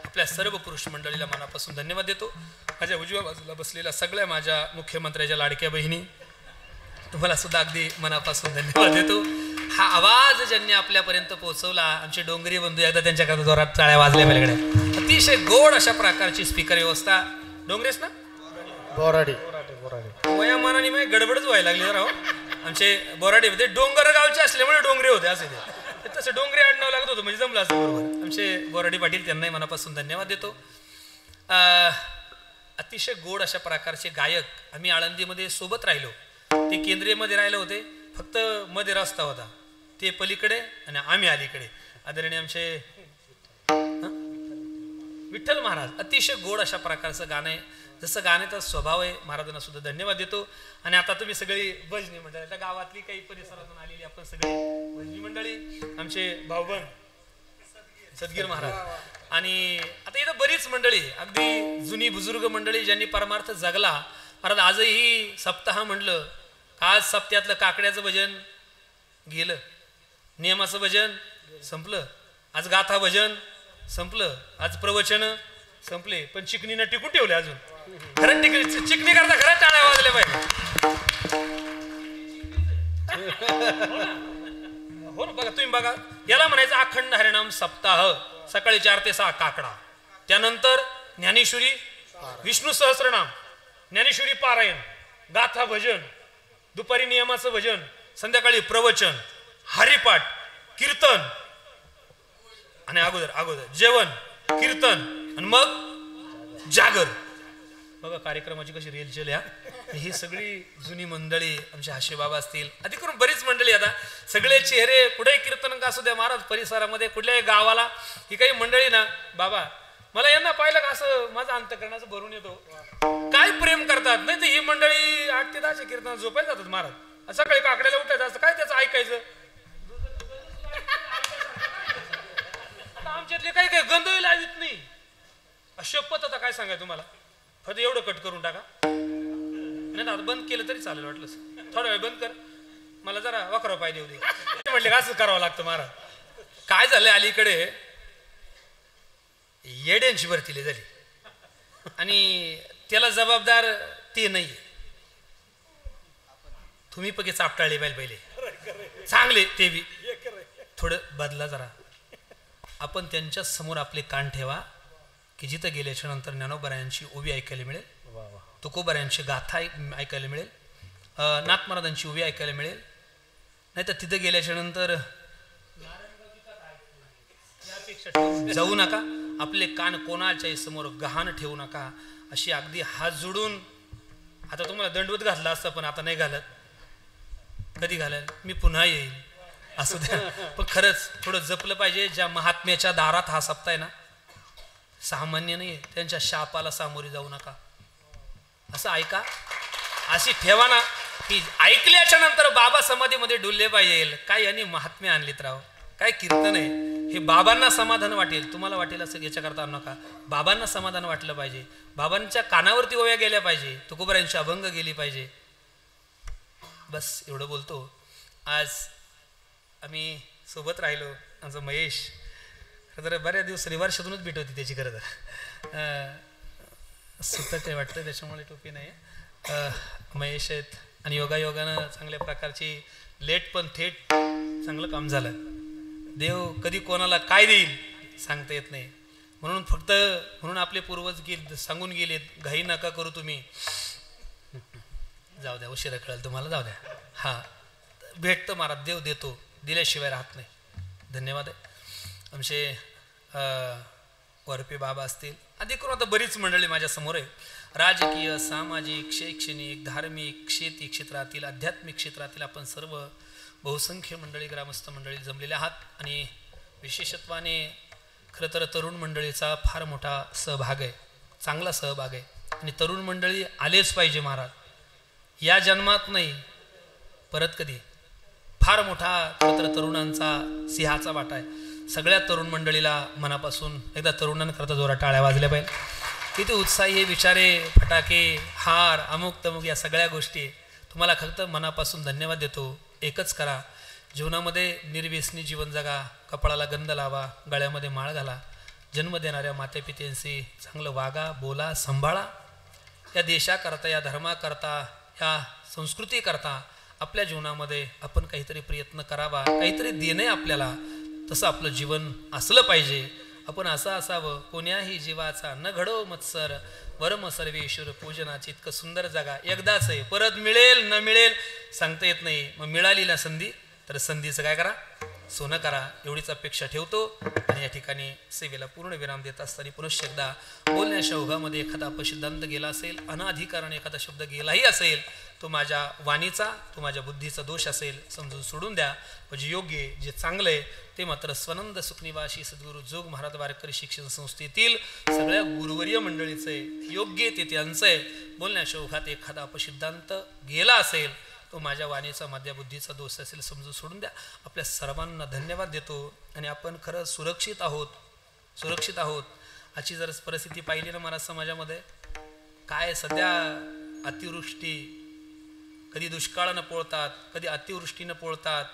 आपल्या सर्व पुरुष मंडळीला मनापासून धन्यवाद देतो. माझ्या उजव्या बाजूला बसलेल्या सगळ्या माझ्या मुख्यमंत्र्याच्या लाडक्या बहिणी, तुम्हाला सुद्धा अगदी मनापासून धन्यवाद देतो. हा आवाज ज्यांनी आपल्यापर्यंत पोहोचवला, आमचे डोंगरी बंधू, एकदा त्यांच्याकडे जोरात टाळ्या वाजल्या वेगळ्या. अतिशय गोड अशा प्रकारची स्पीकर व्यवस्था. डोंगरेस ना, बोराडी वयामानाने मग गडबडच व्हायला लागली जरा. आमचे बोराडे होते, डोंगर गावचे असल्यामुळे डोंगरे होते, असे ते तसं डोंगरे आडनाव लागत होतं म्हणजे जमलं असं बरोबर. आमचे बोराडी पाटील, त्यांनाही मनापासून धन्यवाद देतो. अतिशय गोड अशा प्रकारचे गायक. आम्ही आळंदीमध्ये सोबत राहिलो. ते केंद्रीयमध्ये राहिले होते, फक्त मध्ये रस्ता होता, ते पलीकडे आणि आम्ही अलीकडे. आदरणीय आमचे विठ्ठल महाराज अतिशय गोड अशा प्रकारचं गाणं आहे. जसं गाण्याचा स्वभाव आहे. महाराजांना सुद्धा धन्यवाद देतो. आणि आता तुम्ही सगळी भजनी मंडळी, त्या गावातली काही परिसरातून आलेली आपण सगळी भजनी मंडळी, आमचे भाऊबंद सदगीर महाराज, आणि आता इथं बरीच मंडळी अगदी जुनी बुजुर्ग मंडळी ज्यांनी परमार्थ जगला. महाराज आजही सप्ताह म्हणलं, आज सप्त्यातलं काकड्याचं भजन गेलं, नियमाचं भजन संपलं, आज गाथा भजन संपलं, आज प्रवचन संपले, पण चिकनीनं टिकून ठेवले अजून. खरंच चिकनी करता खरंच टाळ्या वाजल्या पाहिजे. हो ना, बघा तुम्ही बघा, याला म्हणायचं अखंड हरिनाम सप्ताह. सकाळी 4 ते 6 काकडा, त्यानंतर ज्ञानेश्वरी, विष्णू सहस्रनाम, ज्ञानेश्वरी पारायण, गाथा भजन, दुपारी नियमाचं भजन, संध्याकाळी प्रवचन, हरिपाठ, कीर्तन, आणि अगोदर जेवण, कीर्तन, आणि मग जागर. बघा कार्यक्रमाची कशी रेलचेल या. ही सगळी जुनी मंडळी, आमचे हाशे बाबा असतील, आधी करून बरीच मंडळी. आता सगळे चेहरे कुठेही कीर्तन का असू द्या महाराज, परिसरामध्ये कुठल्याही गावाला ही काही मंडळी ना, बाबा मला यांना पाहिलं का असं माझं अंतकरणाचं भरून येतो. काय प्रेम करतात. नाही तर ही मंडळी 8 ते 10 कीर्तन झोपायला जातात महाराज. सकाळी काकड्याला उठायचं असतं, काय त्याचं ऐकायचं. आता आमच्यातले काही काही गंधही लावित नाही. शपथ आता काय सांगाय तुम्हाला, फक्त एवढं कट करून टाका. नाही आता बंद केलं तरी चालेल, वाटलं थोडा वेळ बंद कर, मला जरा वखरा पाय देऊ दे. म्हटले का असं करावं लागतं महाराज. काय झालंय, अलीकडे येड्यांची भरती झाली आणि त्याला जबाबदार ते नाहीये. तुम्ही पगे चापटाळले पाहिजे पहिले चांगले, ते बी थोडं बदला जरा. आपण त्यांच्या समोर आपले कान ठेवा की जिथं गेल्याच्या नंतर ज्ञानोबरायांची ओवी ऐकायला मिळेल, तुकोबरायांची गाथा ऐकायला मिळेल, नाथ महाराजांची ओवी ऐकायला मिळेल. नाही तर तिथं गेल्याच्या नंतर जाऊ नका. आपले कान कोणाच्याही समोर गहाण ठेवू नका. अशी अगदी हात जोडून, आता तुम्हाला दंडवत घातला असतं पण आता नाही घालत. कधी घालेल मी, पुन्हा येईल असं द्या. पण खरंच थोडं जपलं पाहिजे. ज्या महात्म्याच्या दारात हा सप्ताह आहे ना, सामान्य नाही, त्यांच्या शापाला सामोरे जाऊ नका. असं ऐका, अशी ठेवा ना की ऐकल्याच्या नंतर बाबा समाधीमध्ये डुलले पाहिजे. काय यांनी महात्म्य आणलीत राव, काय कीर्तन आहे हे. बाबांना समाधान वाटेल, तुम्हाला वाटेल असं याच्याकरता आणू नका. बाबांना समाधान वाटलं पाहिजे. बाबांच्या कानावरती ओव्या गेल्या पाहिजे, तुकोबरायांची अभंग गेली पाहिजे. बस एवढं बोलतो. आज आम्ही सोबत राहिलो. आमचं महेश खरं तर बऱ्याच दिवस वर्षातूनच भेट होती त्याची. खरं तर सुद्धा ते वाटतं त्याच्यामुळे टोपी नाही. महेश आहेत आणि योगायोगानं चांगल्या प्रकारची लेट पण थेट चांगलं काम झालं. देव कधी कोणाला काय देईल सांगता येत नाही. म्हणून आपले पूर्वज सांगून गेलेत, घाई नका करू तुम्ही. जाऊ द्या, उशिरा कळेल तुम्हाला, जाऊ द्या. हा भेटतं महाराज, देव देतो, दिल्याशिवाय राहत नाही. धन्यवाद आहे. आमचे वरपे बाबा असतील, आधी करून आता बरीच मंडळी माझ्या समोर आहे. राजकीय, सामाजिक, शैक्षणिक, धार्मिक, शेती क्षेत्रातील, आध्यात्मिक क्षेत्रातील आपण सर्व बहुसंख्य मंडळी, ग्रामस्थ मंडळी जमलेले आहात. आणि विशेषत्वाने खरं तर तरुण मंडळीचा फार मोठा सहभाग आहे, चांगला सहभाग आहे. आणि तरुण मंडळी आलेच पाहिजे महाराज. या जन्मात नाही, परत कधी. फार मोठा खरं तर तरुणांचा सिंहाचा वाटा आहे. सगळ्या तरुण मंडळीला मनापासून एकदा तरुणांकरता जोरात टाळ्या वाजल्या पाहिजे. किती उत्साही हे विचारे, फटाके, हार, अमुक तमुक या सगळ्या गोष्टी. तुम्हाला फक्त मनापासून धन्यवाद देतो. एकच करा, जीवनामध्ये निर्व्यसनी जीवन जगा, कपाळाला गंध लावा, गळ्यामध्ये माळ घाला, जन्म देणाऱ्या मातेपित्यांशी चांगलं वागा, बोला, सांभाळा. या देशाकरता, या धर्माकरता, या संस्कृतीकरता आपल्या जीवनामध्ये आपण काहीतरी प्रयत्न करावा, काहीतरी देणे आपल्याला. तसं आपलं जीवन असलं पाहिजे. आपण असं असावं, कोण्याही जीवाचा न घडो मत्सर, वरम सर्वेश्वर पूजनाची. इतकं सुंदर जगा, एकदाच आहे, परत मिळेल न मिळेल सांगता येत नाही. मग मिळाली ना संधी, तर संधीचं काय करा, सोनं करा एवढीच अपेक्षा ठेवतो आणि या ठिकाणी सेवेला पूर्ण विराम देत असताना पुनश्च एकदा बोलण्याच्या ओघामध्ये एखादा अपसिद्धांत गेला असेल, अनाधिकाराने एखादा शब्द गेलाही असेल, तो माझ्या वाणीचा, तो माझ्या बुद्धीचा दोष असेल, समजून सोडून द्या. म्हणजे योग्य जे चांगलं आहे ते मात्र स्वनंद सुखनिवासी सद्गुरू जोग महाराज वारकरी शिक्षण संस्थेतील सगळ्या गुरुवर्य मंडळीचं आहे, योग्य ते त्यांचं आहे. बोलण्याच्या ओघात एखादा अपसिद्धांत गेला असेल, तो माझ्या वाणीचा, माझ्या बुद्धीचा दोष असेल, समजून सोडून द्या. आपल्या सर्वांना धन्यवाद देतो आणि आपण खरं सुरक्षित आहोत. आजची जर परिस्थिती पाहिली ना महाराज समाजामध्ये, काय सध्या अतिवृष्टी, कधी दुष्काळानं पोळतात, कधी अतिवृष्टीनं पोळतात.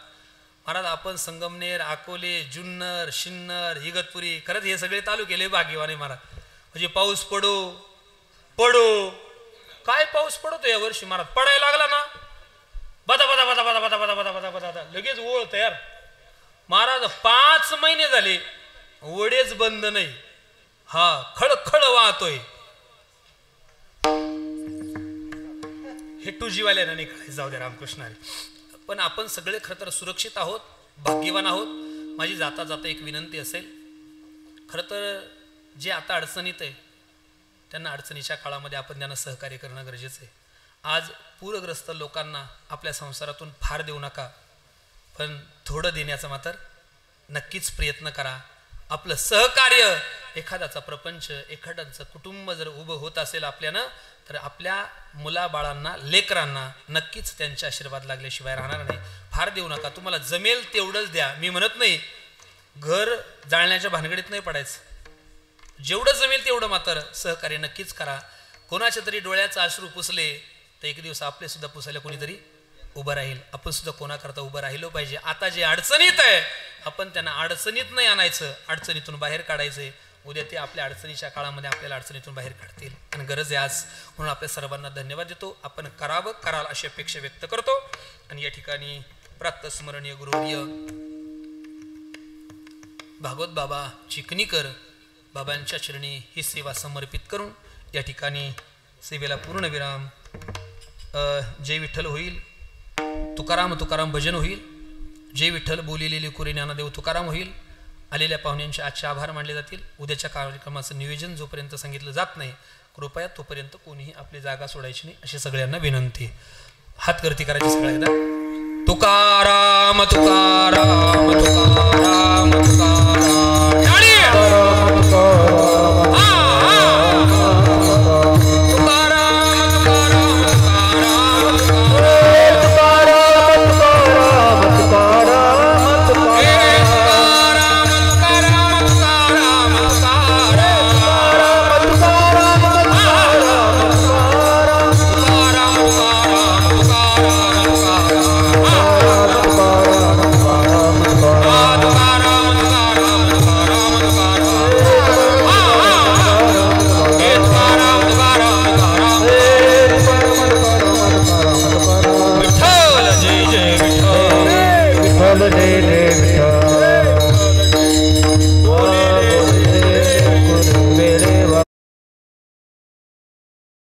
महाराज आपण संगमनेर, अकोले, जुन्नर, शिन्नर, इगतपुरी, खरंच हे सगळे तालुके लय भाग्यवान आहे महाराज. म्हणजे पाऊस पडो काय पाऊस पडतो या वर्षी महाराज, पडायला लागला ना बदा बदा बदा बदा बदा बदा बदा बदा बदा लगेच ओळ तयार. महाराज 5 महिने झाले वडेच बंद नाही, हा खळखळ वाहतोय. हे टूजीवाल्यानं नाही कळायचं, जाऊ द्या रामकृष्णारी. पण आपण सगळे खरं तर सुरक्षित आहोत, भाग्यवान आहोत. माझी जाता जाता एक विनंती असेल, खरं तर जे आता अडचणीत आहे त्यांना अडचणीच्या काळामध्ये आपण त्यांना सहकार्य करणं गरजेचं आहे. आज पूरग्रस्त लोकांना आपल्या संसारातून फार देऊ नका, पण थोडं देण्याचा मात्र नक्कीच प्रयत्न करा. आपलं सहकार्य, एखाद्याचा प्रपंच, एखाद्याचं कुटुंब जर उभं होत असेल आपल्यानं, तर आपल्या मुलाबाळांना, लेकरांना नक्कीच त्यांचे आशीर्वाद लागल्याशिवाय राहणार नाही. फार देऊ नका, तुम्हाला जमेल तेवढंच द्या. मी म्हणत नाही घर जाळण्याच्या भानगडीत नाही पडायचं, जेवढं जमेल तेवढं मात्र सहकार्य नक्कीच करा. कोणाच्या तरी डोळ्याचं अश्रू पुसले तर एक दिवस आपले सुद्धा पुसायला कोणीतरी उभं राहील. आपण सुद्धा कोणाकरता उभं राहिलो पाहिजे. आता जे अडचणीत आहे आपण त्यांना अडचणीत नाही आणायचं, अडचणीतून बाहेर काढायचंय. उद्या ते आपल्या अडचणीच्या काळामध्ये आपल्याला अडचणीतून बाहेर काढतील आणि गरज आहे आज. म्हणून आपल्या सर्वांना धन्यवाद देतो. आपण कराल अशी अपेक्षा व्यक्त करतो. आणि या ठिकाणी प्रातस्मरणीय गुरुवर्य भागवत बाबा चिकणीकर बाबांच्या चरणी ही सेवा समर्पित करून या ठिकाणी सेवेला पूर्ण विराम. जय विठ्ठल होईल, तुकाराम तुकाराम भजन होईल, जय विठ्ठल बोलिलेले कोरी ज्ञानदेव तुकाराम होईल. आलेल्या पाहुण्यांचे आजचे आभार मानले जातील. उद्याच्या कार्यक्रमाचं नियोजन जोपर्यंत सांगितलं जात नाही, कृपया तोपर्यंत कोणीही आपली जागा सोडायची नाही अशी सगळ्यांना विनंती. हातगर्ती करायची सगळ्यांदा. तुकाराम तुकाराम तुकाराम तुकाराम.